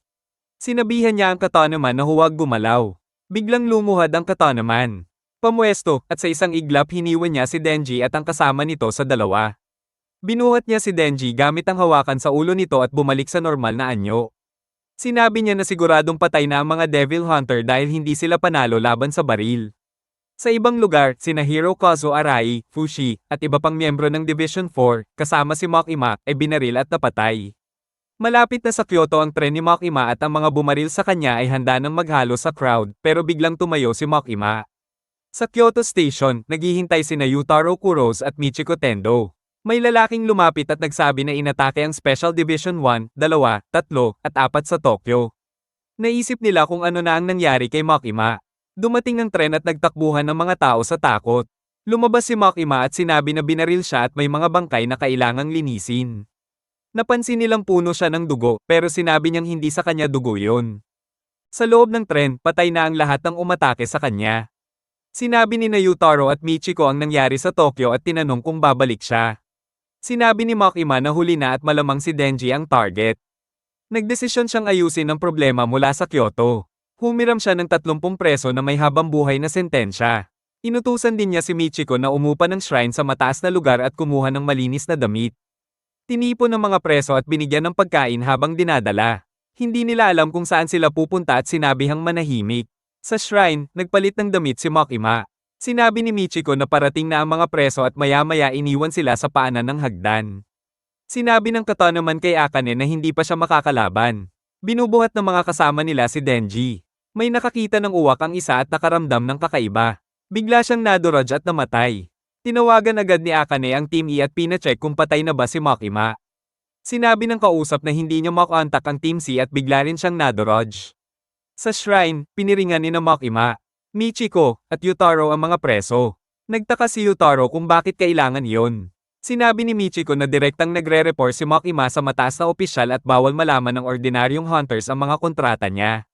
Sinabihan niya ang Katana naman na huwag gumalaw. Biglang lumuhad ang Katana naman. Pamwesto, at sa isang iglap hiniwan niya si Denji at ang kasama nito sa dalawa. Binuhat niya si Denji gamit ang hawakan sa ulo nito at bumalik sa normal na anyo. Sinabi niya na siguradong patay na ang mga Devil Hunter dahil hindi sila panalo laban sa baril. Sa ibang lugar, sina Hirokazu Arai, Fushi, at iba pang miyembro ng Division 4, kasama si Makima, ay binaril at napatay. Malapit na sa Kyoto ang tren ni Makima at ang mga bumaril sa kanya ay handa ng maghalo sa crowd, pero biglang tumayo si Makima. Sa Kyoto Station, naghihintay sina Yutaro Kuros at Michiko Tendo. May lalaking lumapit at nagsabi na inatake ang Special Division 1, 2, 3, at 4 sa Tokyo. Naisip nila kung ano na ang nangyari kay Makima. Dumating ang tren at nagtakbuhan ng mga tao sa takot. Lumabas si Makima at sinabi na binaril siya at may mga bangkay na kailangang linisin. Napansin nilang puno siya ng dugo, pero sinabi niyang hindi sa kanya dugo yon. Sa loob ng tren, patay na ang lahat ng umatake sa kanya. Sinabi ni Yutaro at Michiko ang nangyari sa Tokyo at tinanong kung babalik siya. Sinabi ni Makima na huli na at malamang si Denji ang target. Nagdesisyon siyang ayusin ang problema mula sa Kyoto. Humiram siya ng 30 preso na may habang buhay na sentensya. Inutusan din niya si Michiko na umupa ng shrine sa mataas na lugar at kumuha ng malinis na damit. Tinipon ng mga preso at binigyan ng pagkain habang dinadala. Hindi nila alam kung saan sila pupunta at sinabihang manahimik. Sa shrine, nagpalit ng damit si Makima. Sinabi ni Michiko na parating na ang mga preso at maya-maya iniwan sila sa paanan ng hagdan. Sinabi ng Katana naman kay Akane na hindi pa siya makakalaban. Binubuhat ng mga kasama nila si Denji. May nakakita ng uwak ang isa at nakaramdam ng kakaiba. Bigla siyang naduraj at namatay. Tinawagan agad ni Akane ang Team E at pina-check kung patay na ba si Makima. Sinabi ng kausap na hindi niya makontak ang Team C at bigla rin siyang naduraj. Sa shrine, piniringan ni na Makima, Michiko, at Yutaro ang mga preso. Nagtaka si Yutaro kung bakit kailangan iyon. Sinabi ni Michiko na direktang nagre-report si Makima sa mataas na opisyal at bawal malaman ng ordinaryong hunters ang mga kontrata niya.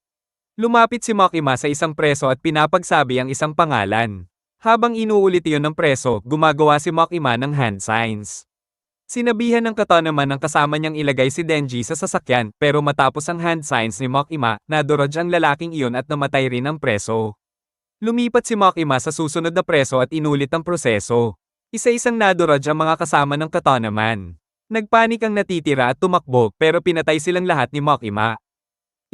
Lumapit si Makima sa isang preso at pinapagsabi ang isang pangalan. Habang inuulit iyon ng preso, gumagawa si Makima ng hand signs. Sinabihan ng kata naman ng kasama niyang ilagay si Denji sa sasakyan pero matapos ang hand signs ni Makima, naduraj ang lalaking iyon at namatay rin ang preso. Lumipat si Makima sa susunod na preso at inulit ang proseso. Isa-isang naduraj ang mga kasama ng kata naman. Nagpanik ang natitira at tumakbo pero pinatay silang lahat ni Makima.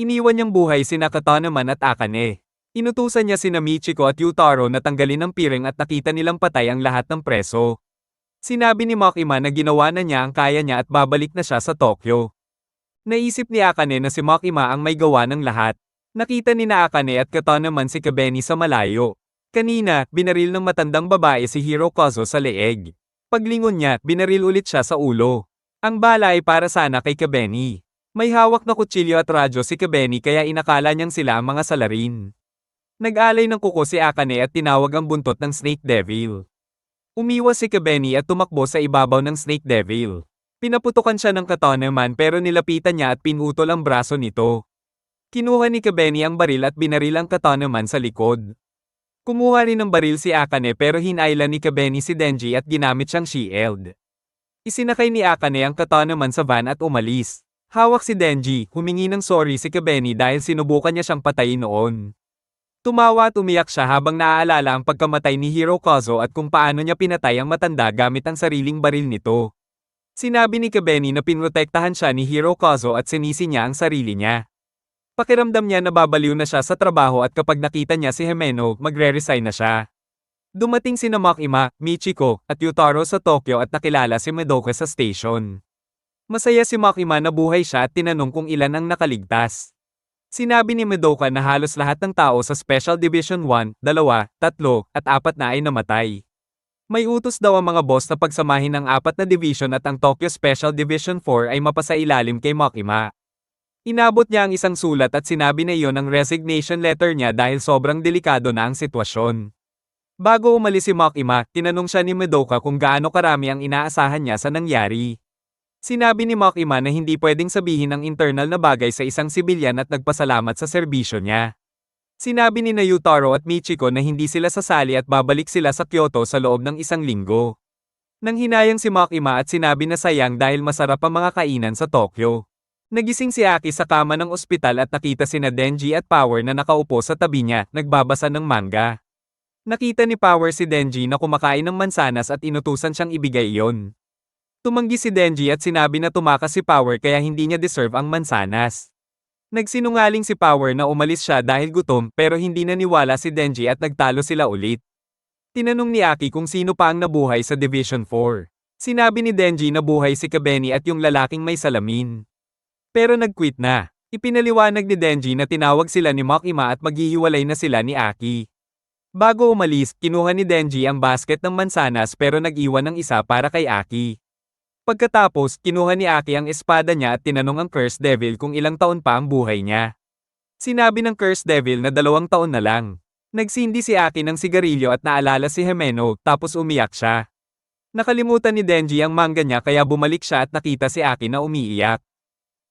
Iniwan niyang buhay sina kata naman at Akane. Inutusan niya sina Michiko at Yutaro na tanggalin ang piring at nakita nilang patay ang lahat ng preso. Sinabi ni Makima na ginawa na niya ang kaya niya at babalik na siya sa Tokyo. Naisip ni Akane na si Makima ang may gawa ng lahat. Nakita ni na Akane at kata naman si Kabeni sa malayo. Kanina, binaril ng matandang babae si Hirokazu sa leeg. Paglingon niya, binaril ulit siya sa ulo. Ang bala ay para sana kay Kabeni. May hawak na kutsilyo at radyo si Kabeni kaya inakala niyang sila ang mga salarin. Nag-alay ng kuko si Akane at tinawag ang buntot ng Snake Devil. Umiwas si Kabeni at tumakbo sa ibabaw ng Snake Devil. Pinaputukan siya ng kata naman pero nilapitan niya at pinutol ang braso nito. Kinuha ni Kabeni ang baril at binaril ang kata naman sa likod. Kumuha rin ng baril si Akane pero hinailan ni Kabeni si Denji at ginamit siyang shield. Isinakay ni Akane ang kata naman sa van at umalis. Hawak si Denji, humingi ng sorry si Kabeni dahil sinubukan niya siyang patayin noon. Tumawa at umiyak siya habang naaalala ang pagkamatay ni Hirokazu at kung paano niya pinatay ang matanda gamit ang sariling baril nito. Sinabi ni Kabeni na pinrotektahan siya ni Hirokazu at sinisi niya ang sarili niya. Pakiramdam niya na babaliw na siya sa trabaho at kapag nakita niya si Himeno, magre-resign na siya. Dumating sina Makima, Michiko, at Yutaro sa Tokyo at nakilala si Madoka sa station. Masaya si Makima na buhay siya at tinanong kung ilan ang nakaligtas. Sinabi ni Madoka na halos lahat ng tao sa Special Division 1, 2, 3, at 4 na ay namatay. May utos daw ang mga boss na pagsamahin ang 4 na division at ang Tokyo Special Division 4 ay mapasailalim kay Makima. Inabot niya ang isang sulat at sinabi na iyon ang resignation letter niya dahil sobrang delikado na ang sitwasyon. Bago umalis si Makima, tinanong siya ni Madoka kung gaano karami ang inaasahan niya sa nangyari. Sinabi ni Makima na hindi pwedeng sabihin ang internal na bagay sa isang sibilyan at nagpasalamat sa serbisyo niya. Sinabi ni Yutaro at Michiko na hindi sila sasali at babalik sila sa Kyoto sa loob ng 1 linggo. Nang hinayang si Makima at sinabi na sayang dahil masarap ang mga kainan sa Tokyo. Nagising si Aki sa kama ng ospital at nakita sina Denji at Power na nakaupo sa tabi niya, nagbabasa ng manga. Nakita ni Power si Denji na kumakain ng mansanas at inutusan siyang ibigay iyon. Tumanggi si Denji at sinabi na tumakas si Power kaya hindi niya deserve ang mansanas. Nagsinungaling si Power na umalis siya dahil gutom pero hindi naniwala si Denji at nagtalo sila ulit. Tinanong ni Aki kung sino pa ang nabuhay sa Division 4. Sinabi ni Denji na buhay si Kabeni at yung lalaking may salamin. Pero nag-quit na. Ipinaliwanag ni Denji na tinawag sila ni Makima at maghihiwalay na sila ni Aki. Bago umalis, kinuha ni Denji ang basket ng mansanas pero nag-iwan ng isa para kay Aki. Pagkatapos, kinuha ni Aki ang espada niya at tinanong ang Cursed Devil kung ilang taon pa ang buhay niya. Sinabi ng Cursed Devil na 2 taon na lang. Nagsindi si Aki ng sigarilyo at naalala si Himeno, tapos umiyak siya. Nakalimutan ni Denji ang manga niya kaya bumalik siya at nakita si Aki na umiiyak.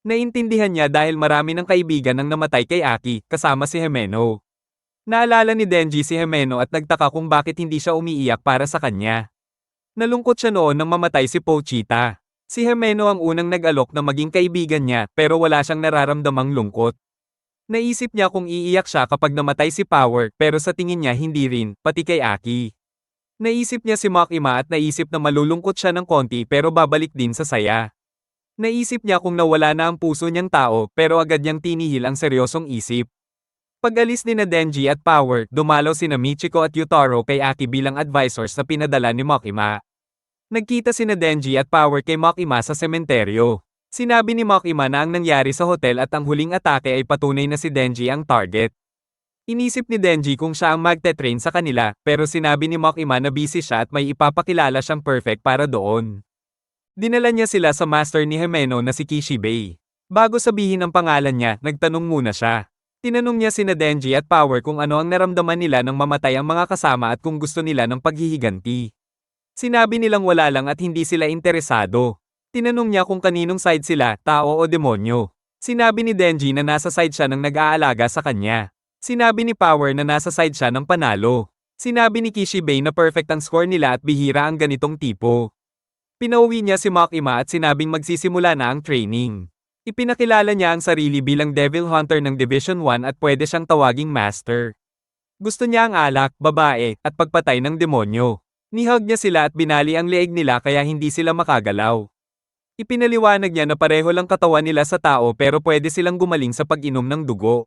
Naintindihan niya dahil marami ng kaibigan ang namatay kay Aki, kasama si Himeno. Naalala ni Denji si Himeno at nagtaka kung bakit hindi siya umiiyak para sa kanya. Nalungkot siya noon nang mamatay si Pochita. Si Himeno ang unang nag-alok na maging kaibigan niya pero wala siyang nararamdamang lungkot. Naisip niya kung iiyak siya kapag namatay si Power pero sa tingin niya hindi rin, pati kay Aki. Naisip niya si Makima at naisip na malulungkot siya ng konti pero babalik din sa saya. Naisip niya kung nawala na ang puso niyang tao pero agad niyang tinihil ang seryosong isip. Pag-alis ni na Denji at Power, dumalaw sina Michiko at Yutaro kay Aki bilang advisors na pinadala ni Makima. Nagkita sina Denji at Power kay Makima sa sementeryo. Sinabi ni Makima na ang nangyari sa hotel at ang huling atake ay patunay na si Denji ang target. Inisip ni Denji kung siya ang magte-train sa kanila, pero sinabi ni Makima na busy siya at may ipapakilala siyang perfect para doon. Dinala niya sila sa master ni Himeno na si Kishibei. Bago sabihin ang pangalan niya, nagtanong muna siya. Tinanong niya sina Denji at Power kung ano ang naramdaman nila nang mamatay ang mga kasama at kung gusto nila ng paghihiganti. Sinabi nilang wala lang at hindi sila interesado. Tinanong niya kung kaninong side sila, tao o demonyo. Sinabi ni Denji na nasa side siya ng nag-aalaga sa kanya. Sinabi ni Power na nasa side siya ng panalo. Sinabi ni Kishibei na perfect ang score nila at bihira ang ganitong tipo. Pinauwi niya si Makima at sinabing magsisimula na ang training. Ipinakilala niya ang sarili bilang Devil Hunter ng Division 1 at pwede siyang tawaging Master. Gusto niya ang alak, babae, at pagpatay ng demonyo. Nihag niya sila at binali ang leeg nila kaya hindi sila makagalaw. Ipinaliwanag niya na pareho lang katawan nila sa tao pero pwede silang gumaling sa pag-inom ng dugo.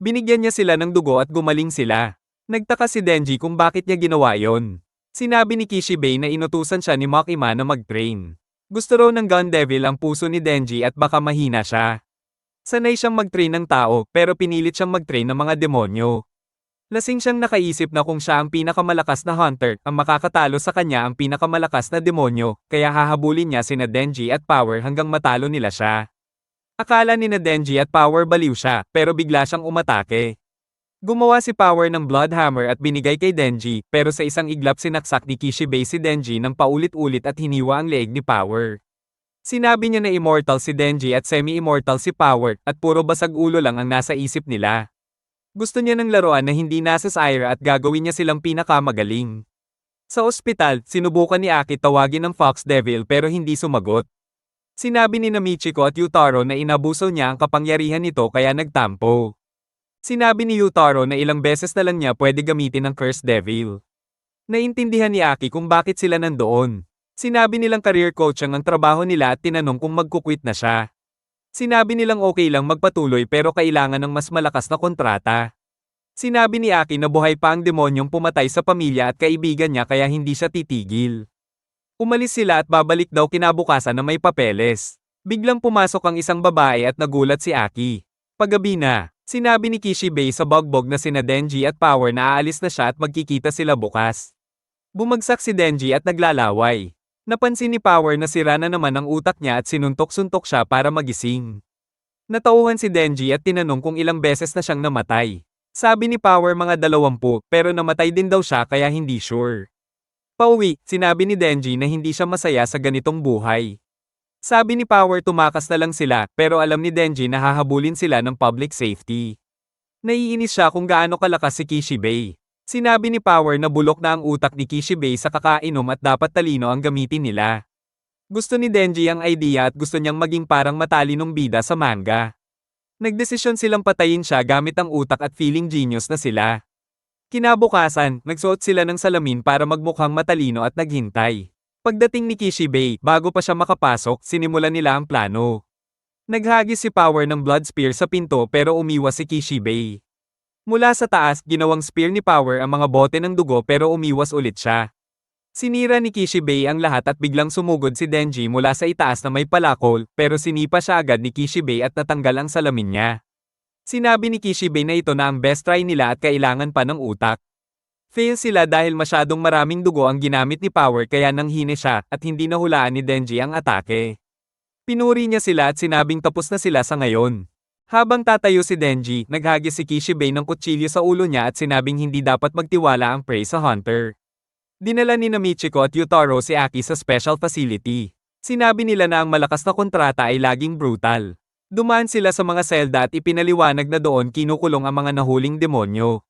Binigyan niya sila ng dugo at gumaling sila. Nagtaka si Denji kung bakit niya ginawa yon. Sinabi ni Kishibei na inutusan siya ni Makima na mag-train. Gusto raw ng Gun Devil ang puso ni Denji at baka mahina siya. Sanay siyang mag-train ng tao pero pinilit siyang mag-train ng mga demonyo. Lasing siyang nakaisip na kung siya ang pinakamalakas na hunter, ang makakatalo sa kanya ang pinakamalakas na demonyo, kaya hahabulin niya sina Denji at Power hanggang matalo nila siya. Akala ni na Denji at Power baliw siya, pero bigla siyang umatake. Gumawa si Power ng Blood Hammer at binigay kay Denji, pero sa isang iglap sinaksak ni Kishibei si Denji ng paulit-ulit at hiniwa ang leeg ni Power. Sinabi niya na immortal si Denji at semi-immortal si Power, at puro basag ulo lang ang nasa isip nila. Gusto niya ng laruan na hindi nasa Saira at gagawin niya silang pinakamagaling. Sa ospital, sinubukan ni Aki tawagin ng Fox Devil pero hindi sumagot. Sinabi ni Michiko at Yutaro na inabuso niya ang kapangyarihan nito kaya nagtampo. Sinabi ni Yutaro na ilang beses na lang niya pwede gamitin ang Cursed Devil. Naintindihan ni Aki kung bakit sila nandoon. Sinabi nilang career coach ang trabaho nila at tinanong kung magkukwit na siya. Sinabi nilang okay lang magpatuloy pero kailangan ng mas malakas na kontrata. Sinabi ni Aki na buhay pa ang demonyong pumatay sa pamilya at kaibigan niya kaya hindi siya titigil. Umalis sila at babalik daw kinabukasan na may papeles. Biglang pumasok ang isang babae at nagulat si Aki. Paggabi na. Sinabi ni Kishibei sa bugbog na sina Denji at Power na aalis na siya at magkikita sila bukas. Bumagsak si Denji at naglalaway. Napansin ni Power na sira na naman ang utak niya at sinuntok-suntok siya para magising. Natauhan si Denji at tinanong kung ilang beses na siyang namatay. Sabi ni Power mga 20, pero namatay din daw siya kaya hindi sure. Pauwi, sinabi ni Denji na hindi siya masaya sa ganitong buhay. Sabi ni Power tumakas na lang sila, pero alam ni Denji na hahabulin sila ng public safety. Naiinis siya kung gaano kalakas si Kishibei. Sinabi ni Power na bulok na ang utak ni Kishibei sa kakainom at dapat talino ang gamitin nila. Gusto ni Denji ang idea at gusto niyang maging parang matalinong bida sa manga. Nagdesisyon silang patayin siya gamit ang utak at feeling genius na sila. Kinabukasan, nagsuot sila ng salamin para magmukhang matalino at naghintay. Pagdating ni Kishibei, bago pa siya makapasok, sinimulan nila ang plano. Naghagis si Power ng blood spear sa pinto pero umiwas si Kishibei. Mula sa taas, ginawang spear ni Power ang mga bote ng dugo pero umiwas ulit siya. Sinira ni Kishibei ang lahat at biglang sumugod si Denji mula sa itaas na may palakol, pero sinipa siya agad ni Kishibei at natanggal ang salamin niya. Sinabi ni Kishibei na ito na ang best try nila at kailangan pa ng utak. Fail sila dahil masyadong maraming dugo ang ginamit ni Power kaya nanghine siya at hindi nahulaan ni Denji ang atake. Pinuri niya sila at sinabing tapos na sila sa ngayon. Habang tatayo si Denji, naghagis si Kishibei ng kutsilyo sa ulo niya at sinabing hindi dapat magtiwala ang prey sa hunter. Dinala ni Michiko at Yutaro si Aki sa special facility. Sinabi nila na ang malakas na kontrata ay laging brutal. Dumaan sila sa mga selda at ipinaliwanag na doon kinukulong ang mga nahuling demonyo.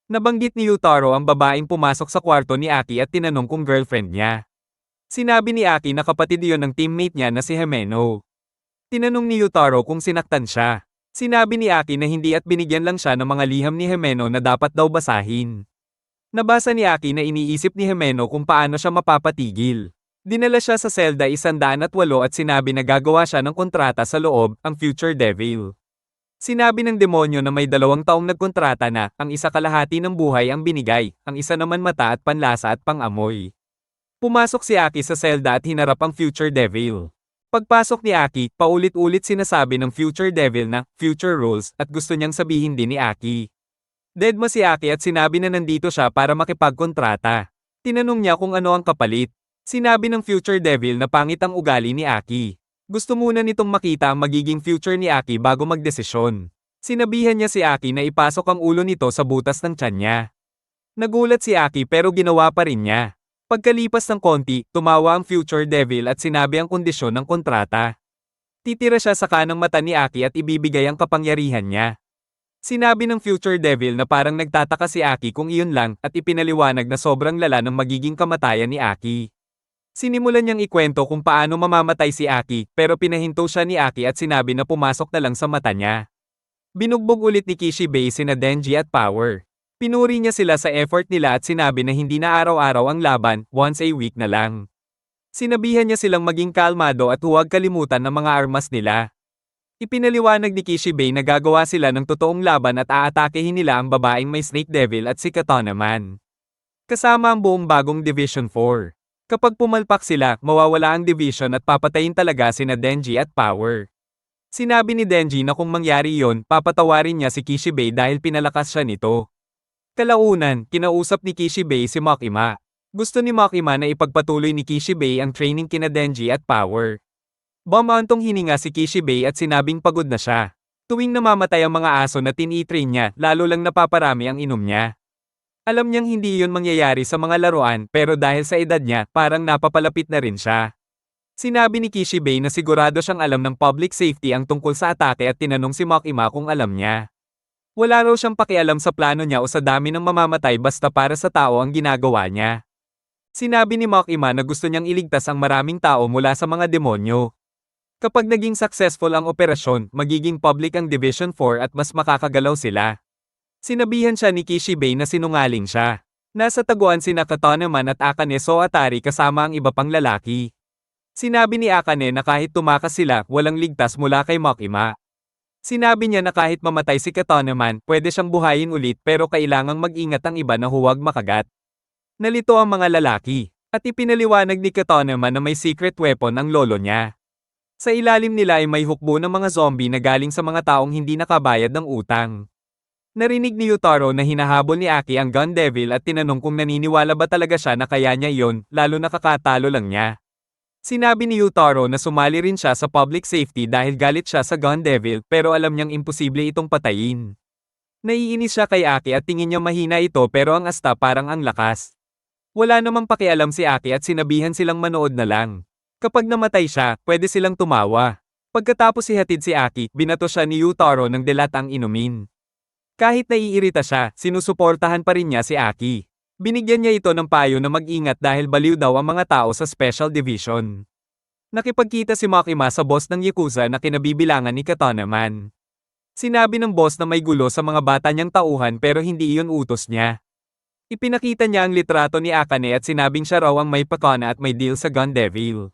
Nabanggit ni Yutaro ang babaeng pumasok sa kwarto ni Aki at tinanong kung girlfriend niya. Sinabi ni Aki na kapatid iyon ng teammate niya na si Himeno. Tinanong ni Yutaro kung sinaktan siya. Sinabi ni Aki na hindi at binigyan lang siya ng mga liham ni Himeno na dapat daw basahin. Nabasa ni Aki na iniisip ni Himeno kung paano siya mapapatigil. Dinala siya sa selda 108 at sinabi na gagawa siya ng kontrata sa loob, ang Future Devil. Sinabi ng demonyo na may 2 taong nagkontrata na, ang isa kalahati ng buhay ang binigay, ang isa naman mata at panlasa at pang-amoy. Pumasok si Aki sa selda at hinarap ang Future Devil. Pagpasok ni Aki, paulit-ulit sinasabi ng Future Devil na, future rules, at gusto niyang sabihin din ni Aki. Deadma si Aki at sinabi na nandito siya para makipagkontrata. Tinanong niya kung ano ang kapalit. Sinabi ng Future Devil na pangit ang ugali ni Aki. Gusto muna nitong makita ang magiging future ni Aki bago magdesisyon. Sinabihan niya si Aki na ipasok ang ulo nito sa butas ng tiyan niya. Nagulat si Aki pero ginawa pa rin niya. Pagkalipas ng konti, tumawa ang Future Devil at sinabi ang kondisyon ng kontrata. Titira siya sa kanang mata ni Aki at ibibigay ang kapangyarihan niya. Sinabi ng Future Devil na parang nagtataka si Aki kung iyon lang at ipinaliwanag na sobrang lala ng magiging kamatayan ni Aki. Sinimulan niyang ikwento kung paano mamamatay si Aki pero pinahinto siya ni Aki at sinabi na pumasok na lang sa mata niya. Binugbog ulit ni Kishibe sina Denji at Power. Pinuri niya sila sa effort nila at sinabi na hindi na araw-araw ang laban, once a week na lang. Sinabihan niya silang maging kalmado at huwag kalimutan ng mga armas nila. Ipinaliwanag ni Kishibe na gagawa sila ng totoong laban at aatakehin nila ang babaeng may Snake Devil at si Katana Man. Kasama ang buong bagong Division 4. Kapag pumalpak sila, mawawala ang division at papatayin talaga sina Denji at Power. Sinabi ni Denji na kung mangyari yon, papatawarin niya si Kishibe dahil pinalakas siya nito. Kalaunan, kinausap ni Kishibe si Makima. Gusto ni Makima na ipagpatuloy ni Kishibe ang training kina Denji at Power. Bumantong hininga si Kishibe at sinabing pagod na siya. Tuwing namamatay ang mga aso na tinitrain niya, lalo lang napaparami ang inom niya. Alam niyang hindi iyon mangyayari sa mga laruan pero dahil sa edad niya, parang napapalapit na rin siya. Sinabi ni Kishibe na sigurado siyang alam ng public safety ang tungkol sa atake at tinanong si Makima kung alam niya. Wala raw siyang pakialam sa plano niya o sa dami ng mamamatay basta para sa tao ang ginagawa niya. Sinabi ni Makima na gusto niyang iligtas ang maraming tao mula sa mga demonyo. Kapag naging successful ang operasyon, magiging public ang Division 4 at mas makakagalaw sila. Sinabihan siya ni Kishibe na sinungaling siya. Nasa taguan sina Katana Man at Akane so Atari kasama ang iba pang lalaki. Sinabi ni Akane na kahit tumakas sila, walang ligtas mula kay Makima. Sinabi niya na kahit mamatay si Katana Man, pwede siyang buhayin ulit pero kailangang mag-ingat ang iba na huwag makagat. Nalito ang mga lalaki, at ipinaliwanag ni Katana Man na may secret weapon ang lolo niya. Sa ilalim nila ay may hukbo ng mga zombie na galing sa mga taong hindi nakabayad ng utang. Narinig ni Yutaro na hinahabol ni Aki ang Gun Devil at tinanong kung naniniwala ba talaga siya na kaya niya iyon, lalo na kakatalo lang niya. Sinabi ni Yutaro na sumali rin siya sa public safety dahil galit siya sa Gun Devil pero alam niyang imposible itong patayin. Naiinis siya kay Aki at tingin niya mahina ito pero ang asta parang ang lakas. Wala namang pakialam si Aki at sinabihan silang manood na lang. Kapag namatay siya, pwede silang tumawa. Pagkatapos ihatid si Aki, binato siya ni Yutaro ng dilatang inumin. Kahit naiirita siya, sinusuportahan pa rin niya si Aki. Binigyan niya ito ng payo na mag-ingat dahil baliw daw ang mga tao sa Special Division. Nakipagkita si Makima sa boss ng Yakuza na kinabibilangan ni Katana Man. Sinabi ng boss na may gulo sa mga bata niyang tauhan pero hindi iyon utos niya. Ipinakita niya ang litrato ni Akane at sinabing siya raw ang may pakana at may deal sa Gun Devil.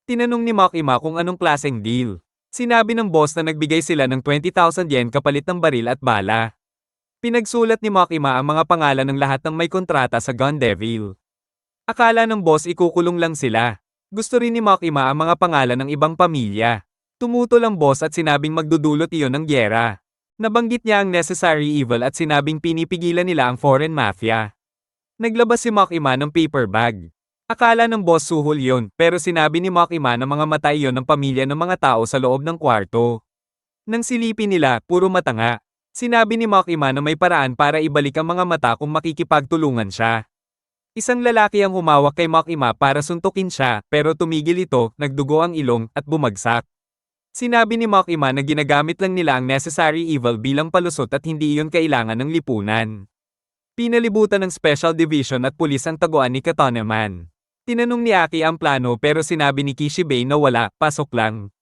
Tinanong ni Makima kung anong klaseng deal. Sinabi ng boss na nagbigay sila ng 20,000 yen kapalit ng baril at bala. Pinagsulat ni Makima ang mga pangalan ng lahat ng may kontrata sa Gun Devil. Akala ng boss ikukulong lang sila. Gusto rin ni Makima ang mga pangalan ng ibang pamilya. Tumutol ang boss at sinabing magdudulot iyon ng gyera. Nabanggit niya ang necessary evil at sinabing pinipigilan nila ang foreign mafia. Naglabas si Makima ng paper bag. Akala ng boss suhol yon pero sinabi ni Makima na mga mata iyon ng pamilya ng mga tao sa loob ng kwarto. Nang silipin nila, puro matanga. Sinabi ni Makima na may paraan para ibalik ang mga mata kung makikipagtulungan siya. Isang lalaki ang humawak kay Makima para suntukin siya pero tumigil ito, nagdugo ang ilong at bumagsak. Sinabi ni Makima na ginagamit lang nila ang necessary evil bilang palusot at hindi iyon kailangan ng lipunan. Pinalibutan ng Special Division at pulis ang taguan ni Katana Man. Tinanong ni Aki ang plano pero sinabi ni Kishibe na wala, pasok lang.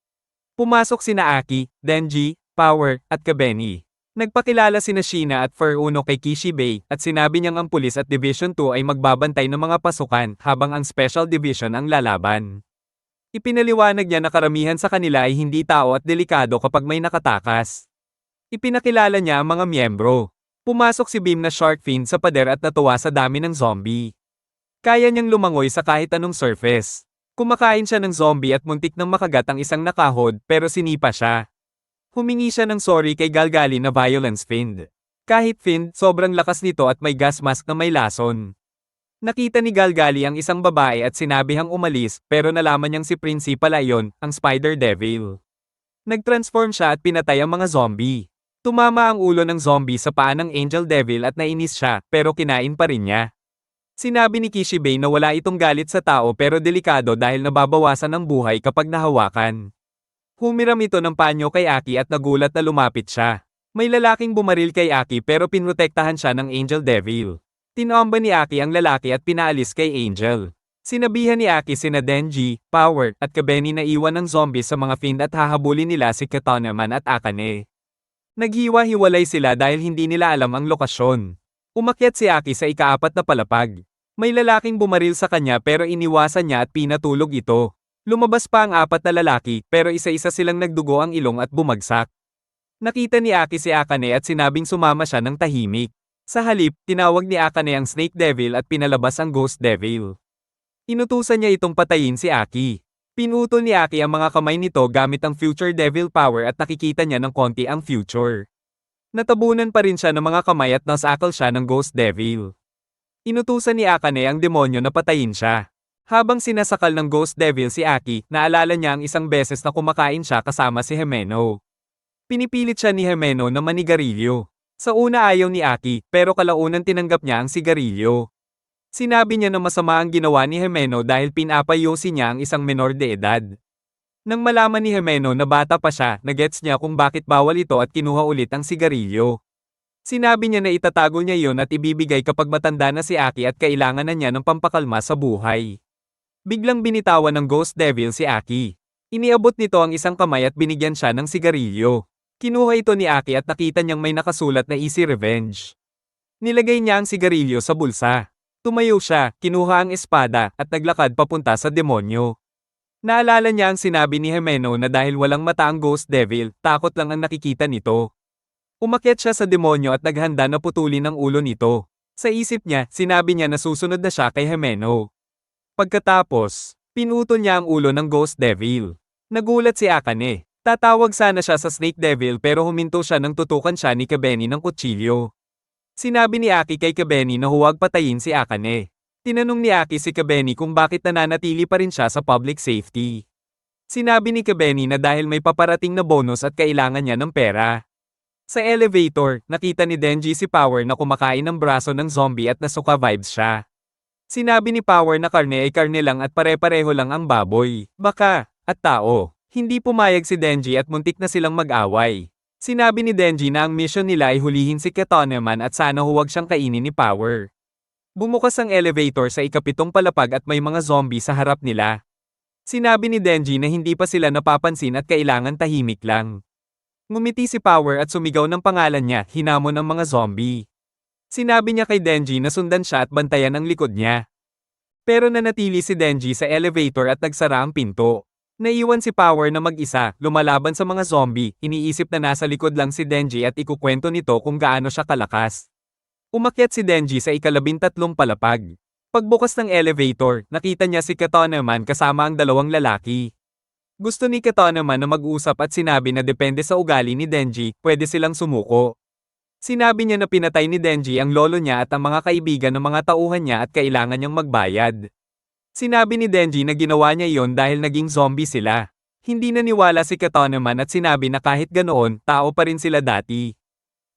Pumasok sina Aki, Denji, Power, at Kabeni. Nagpakilala sina Shina at Furuno kay Kishibe at sinabi niyang ang pulis at Division 2 ay magbabantay ng mga pasukan habang ang Special Division ang lalaban. Ipinaliwanag niya na karamihan sa kanila ay hindi tao at delikado kapag may nakatakas. Ipinakilala niya ang mga miyembro. Pumasok si Beam na shark fin sa pader at natuwa sa dami ng zombie. Kaya niyang lumangoy sa kahit anong surface. Kumakain siya ng zombie at muntik nang makagat ang isang nakahod pero sinipa siya. Humingi siya ng sorry kay Galgali na violence fiend. Kahit Finn, sobrang lakas nito at may gas mask na may lason. Nakita ni Galgali ang isang babae at sinabihang umalis, pero nalaman niyang si Prince pala iyon, ang Spider Devil. Nag-transform siya at pinatay ang mga zombie. Tumama ang ulo ng zombie sa paa ng Angel Devil at nainis siya, pero kinain pa rin niya. Sinabi ni Kishibe na wala itong galit sa tao pero delikado dahil nababawasan ang buhay kapag nahawakan. Humiram ito ng panyo kay Aki at nagulat na lumapit siya. May lalaking bumaril kay Aki pero pinrotektahan siya ng Angel Devil. Tinomba ni Aki ang lalaki at pinaalis kay Angel. Sinabihan ni Aki sina Denji, Power, at Kabeni na iwan ng zombie sa mga Fiend at hahabulin nila si Katonaman at Akane. Naghiwa-hiwalay sila dahil hindi nila alam ang lokasyon. Umakyat si Aki sa ika-4 na palapag. May lalaking bumaril sa kanya pero iniwasan niya at pinatulog ito. Lumabas pa ang 4 na lalaki pero isa-isa silang nagdugo ang ilong at bumagsak. Nakita ni Aki si Akane at sinabing sumama siya ng tahimik. Sa halip, tinawag ni Akane ang Snake Devil at pinalabas ang Ghost Devil. Inutusan niya itong patayin si Aki. Pinutol ni Aki ang mga kamay nito gamit ang Future Devil Power at nakikita niya ng konti ang future. Natabunan pa rin siya ng mga kamay at nasakal siya ng Ghost Devil. Inutusan ni Akane ang demonyo na patayin siya. Habang sinasakal ng Ghost Devil si Aki, naalala niya ang isang beses na kumakain siya kasama si Himeno. Pinipilit siya ni Himeno na manigarilyo. Sa una ayaw ni Aki, pero kalaunan tinanggap niya ang sigarilyo. Sinabi niya na masama ang ginawa ni Himeno dahil pinapayosi niya ang isang menor de edad. Nang malaman ni Himeno na bata pa siya, nagets niya kung bakit bawal ito at kinuha ulit ang sigarilyo. Sinabi niya na itatago niya iyon at ibibigay kapag matanda na si Aki at kailangan na niya ng pampakalma sa buhay. Biglang binitawan ng Ghost Devil si Aki. Iniabot nito ang isang kamay at binigyan siya ng sigarilyo. Kinuha ito ni Aki at nakita niyang may nakasulat na Easy Revenge. Nilagay niya ang sigarilyo sa bulsa. Tumayo siya, kinuha ang espada, at naglakad papunta sa demonyo. Naalala niya ang sinabi ni Himeno na dahil walang mata ang Ghost Devil, takot lang ang nakikita nito. Umakyat siya sa demonyo at naghanda na putulin ang ulo nito. Sa isip niya, sinabi niya na susunod na siya kay Himeno. Pagkatapos, pinutol niya ang ulo ng Ghost Devil. Nagulat si Akane. Tatawag sana siya sa Snake Devil pero huminto siya nang tutukan siya ni Kabeni ng kutsilyo. Sinabi ni Aki kay Kabeni na huwag patayin si Akane. Tinanong ni Aki si Kabeni kung bakit nananatili pa rin siya sa public safety. Sinabi ni Kabeni na dahil may paparating na bonus at kailangan niya ng pera. Sa elevator, nakita ni Denji si Power na kumakain ng braso ng zombie at nasuka vibes siya. Sinabi ni Power na karne ay karne lang at pare-pareho lang ang baboy, baka, at tao. Hindi pumayag si Denji at muntik na silang mag-away. Sinabi ni Denji na ang mission nila ay hulihin si Katonaman at sana huwag siyang kainin ni Power. Bumukas ang elevator sa ika-7 palapag at may mga zombie sa harap nila. Sinabi ni Denji na hindi pa sila napapansin at kailangan tahimik lang. Ngumiti si Power at sumigaw ng pangalan niya, hinamon ng mga zombie. Sinabi niya kay Denji na sundan siya at bantayan ang likod niya. Pero nanatili si Denji sa elevator at nagsara ang pinto. Naiwan si Power na mag-isa, lumalaban sa mga zombie, iniisip na nasa likod lang si Denji at ikukwento nito kung gaano siya kalakas. Umakyat si Denji sa ika-13 palapag. Pagbukas ng elevator, nakita niya si Katonaman kasama ang 2 lalaki. Gusto ni Katonaman na mag-usap at sinabi na depende sa ugali ni Denji, pwede silang sumuko. Sinabi niya na pinatay ni Denji ang lolo niya at ang mga kaibigan ng mga tauhan niya at kailangan niyang magbayad. Sinabi ni Denji na ginawa niya iyon dahil naging zombie sila. Hindi naniwala si Katonaman at sinabi na kahit ganoon, tao pa rin sila dati.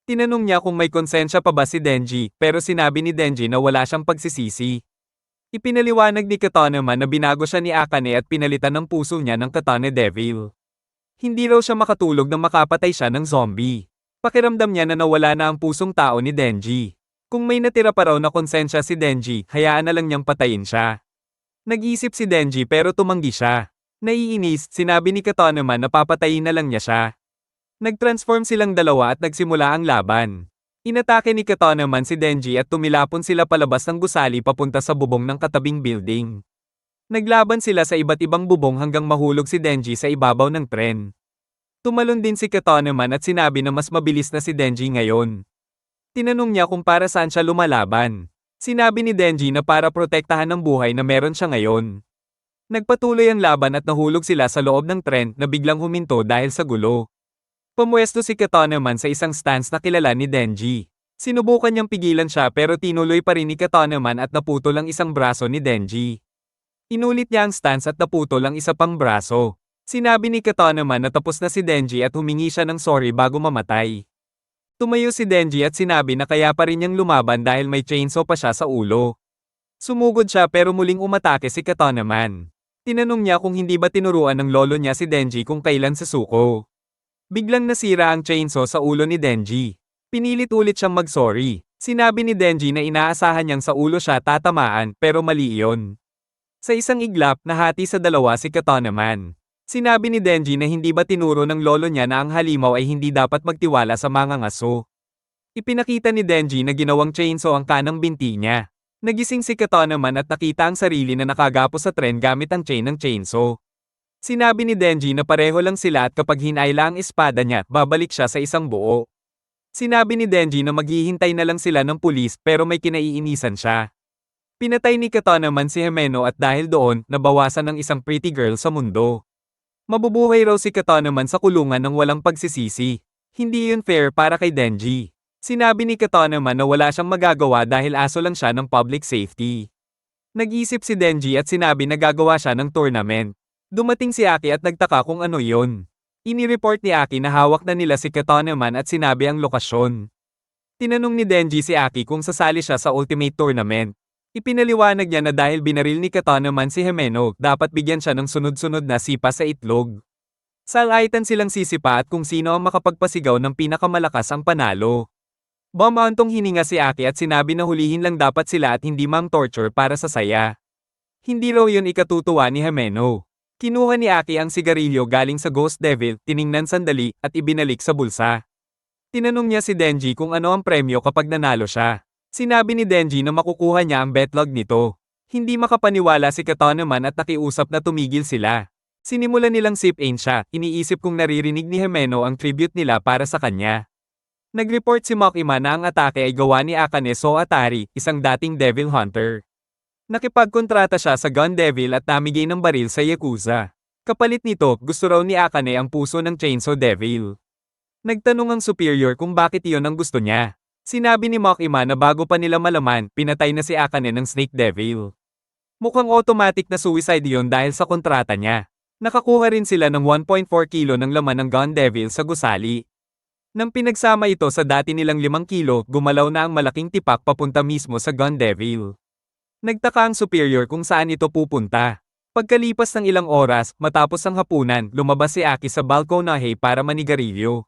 Tinanong niya kung may konsensya pa ba si Denji, pero sinabi ni Denji na wala siyang pagsisisi. Ipinaliwanag ni Katonaman na binago siya ni Akane at pinalitan ng puso niya ng Katane Devil. Hindi raw siya makatulog nang makapatay siya ng zombie. Pakiramdam niya na nawala na ang pusong tao ni Denji. Kung may natira pa raw na konsensya si Denji, hayaan na lang niyang patayin siya. Nag-isip si Denji pero tumanggi siya. Naiinis, sinabi ni Katonaman na papatayin na lang niya siya. Nag-transform silang dalawa at nagsimula ang laban. Inatake ni Katonaman si Denji at tumilapon sila palabas ng gusali papunta sa bubong ng katabing building. Naglaban sila sa iba't ibang bubong hanggang mahulog si Denji sa ibabaw ng tren. Tumalon din si Katonaman at sinabi na mas mabilis na si Denji ngayon. Tinanong niya kung para saan siya lumalaban. Sinabi ni Denji na para protektahan ng buhay na meron siya ngayon. Nagpatuloy ang laban at nahulog sila sa loob ng tren na biglang huminto dahil sa gulo. Pumuesto si Katonaman sa isang stance na kilala ni Denji. Sinubukan niyang pigilan siya pero tinuloy pa rin ni Katonaman at naputol ang isang braso ni Denji. Inulit niya ang stance at naputol ang isa pang braso. Sinabi ni Katonaman na tapos na si Denji at humingi siya ng sorry bago mamatay. Tumayo si Denji at sinabi na kaya pa rin niyang lumaban dahil may chainsaw pa siya sa ulo. Sumugod siya pero muling umatake si Katonaman. Tinanong niya kung hindi ba tinuruan ng lolo niya si Denji kung kailan sasuko. Biglang nasira ang chainsaw sa ulo ni Denji. Pinilit ulit siyang mag-sorry. Sinabi ni Denji na inaasahan niyang sa ulo siya tatamaan pero mali iyon. Sa isang iglap, nahati sa dalawa si Katonaman. Sinabi ni Denji na hindi ba tinuro ng lolo niya na ang halimaw ay hindi dapat magtiwala sa mga ngaso. Ipinakita ni Denji na ginawang chainsaw ang kanang binti niya. Nagising si Katonaman at nakita ang sarili na nakagapos sa tren gamit ang chain ng chainsaw. Sinabi ni Denji na pareho lang sila at kapag hinayla ang espada niya, babalik siya sa isang buo. Sinabi ni Denji na maghihintay na lang sila ng pulis pero may kinaiinisan siya. Pinatay ni Katonaman si Himeno at dahil doon, nabawasan ng isang pretty girl sa mundo. Mabubuhay raw si Katonaman sa kulungan ng walang pagsisisi. Hindi yun fair para kay Denji. Sinabi ni Katonaman na wala siyang magagawa dahil aso lang siya ng public safety. Nag-isip si Denji at sinabi na gagawa siya ng tournament. Dumating si Aki at nagtaka kung ano yon. Inireport ni Aki na hawak na nila si Katonaman at sinabi ang lokasyon. Tinanong ni Denji si Aki kung sasali siya sa Ultimate Tournament. Ipinaliwanag niya na dahil binaril ni Katonaman si Himeno, dapat bigyan siya ng sunod-sunod na sipa sa itlog. Salaitan silang sisipa at kung sino ang makapagpasigaw ng pinakamalakas ang panalo. Bumauntong hininga si Aki at sinabi na hulihin lang dapat sila at hindi torture para sa saya. Hindi raw yun ikatutuwa ni Himeno. Kinuha ni Aki ang sigarilyo galing sa Ghost Devil, tiningnan sandali, at ibinalik sa bulsa. Tinanong niya si Denji kung ano ang premyo kapag nanalo siya. Sinabi ni Denji na makukuha niya ang betlog nito. Hindi makapaniwala si Katonaman at nakiusap na tumigil sila. Sinimulan nilang sip-in siya, iniisip kung naririnig ni Himeno ang tribute nila para sa kanya. Nag-report si Makima na ang atake ay gawa ni Akane Soatari, isang dating Devil Hunter. Nakipagkontrata siya sa Gun Devil at namigay ng baril sa Yakuza. Kapalit nito, gusto raw ni Akane ang puso ng Chainsaw Devil. Nagtanong ang superior kung bakit iyon ang gusto niya. Sinabi ni Makima na bago pa nila malaman, pinatay na si Akane ng Snake Devil. Mukhang automatic na suicide iyon dahil sa kontrata niya. Nakakuha rin sila ng 1.4 kilo ng laman ng Gun Devil sa gusali. Nang pinagsama ito sa dati nilang 5 kilo, gumalaw na ang malaking tipak papunta mismo sa Gun Devil. Nagtaka ang superior kung saan ito pupunta. Pagkalipas ng ilang oras, matapos ang hapunan, lumabas si Aki sa balkonahe para manigarilyo.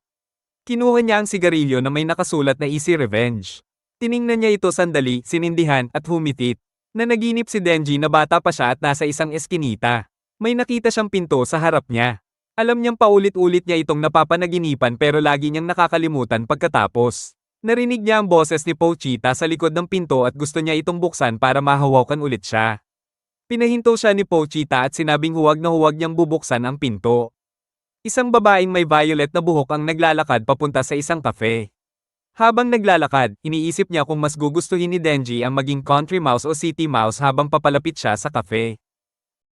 Kinuha niya ang sigarilyo na may nakasulat na Easy Revenge. Tiningnan niya ito sandali, sinindihan, at humitit. Nanaginip si Denji na bata pa siya at nasa isang eskinita. May nakita siyang pinto sa harap niya. Alam niyang paulit-ulit niya itong napapanaginipan pero lagi niyang nakakalimutan pagkatapos. Narinig niya ang boses ni Pochita sa likod ng pinto at gusto niya itong buksan para mahawakan ulit siya. Pinahinto siya ni Pochita at sinabing huwag na huwag niyang bubuksan ang pinto. Isang babaeng may violet na buhok ang naglalakad papunta sa isang cafe. Habang naglalakad, iniisip niya kung mas gugustuhin ni Denji ang maging country mouse o city mouse habang papalapit siya sa cafe.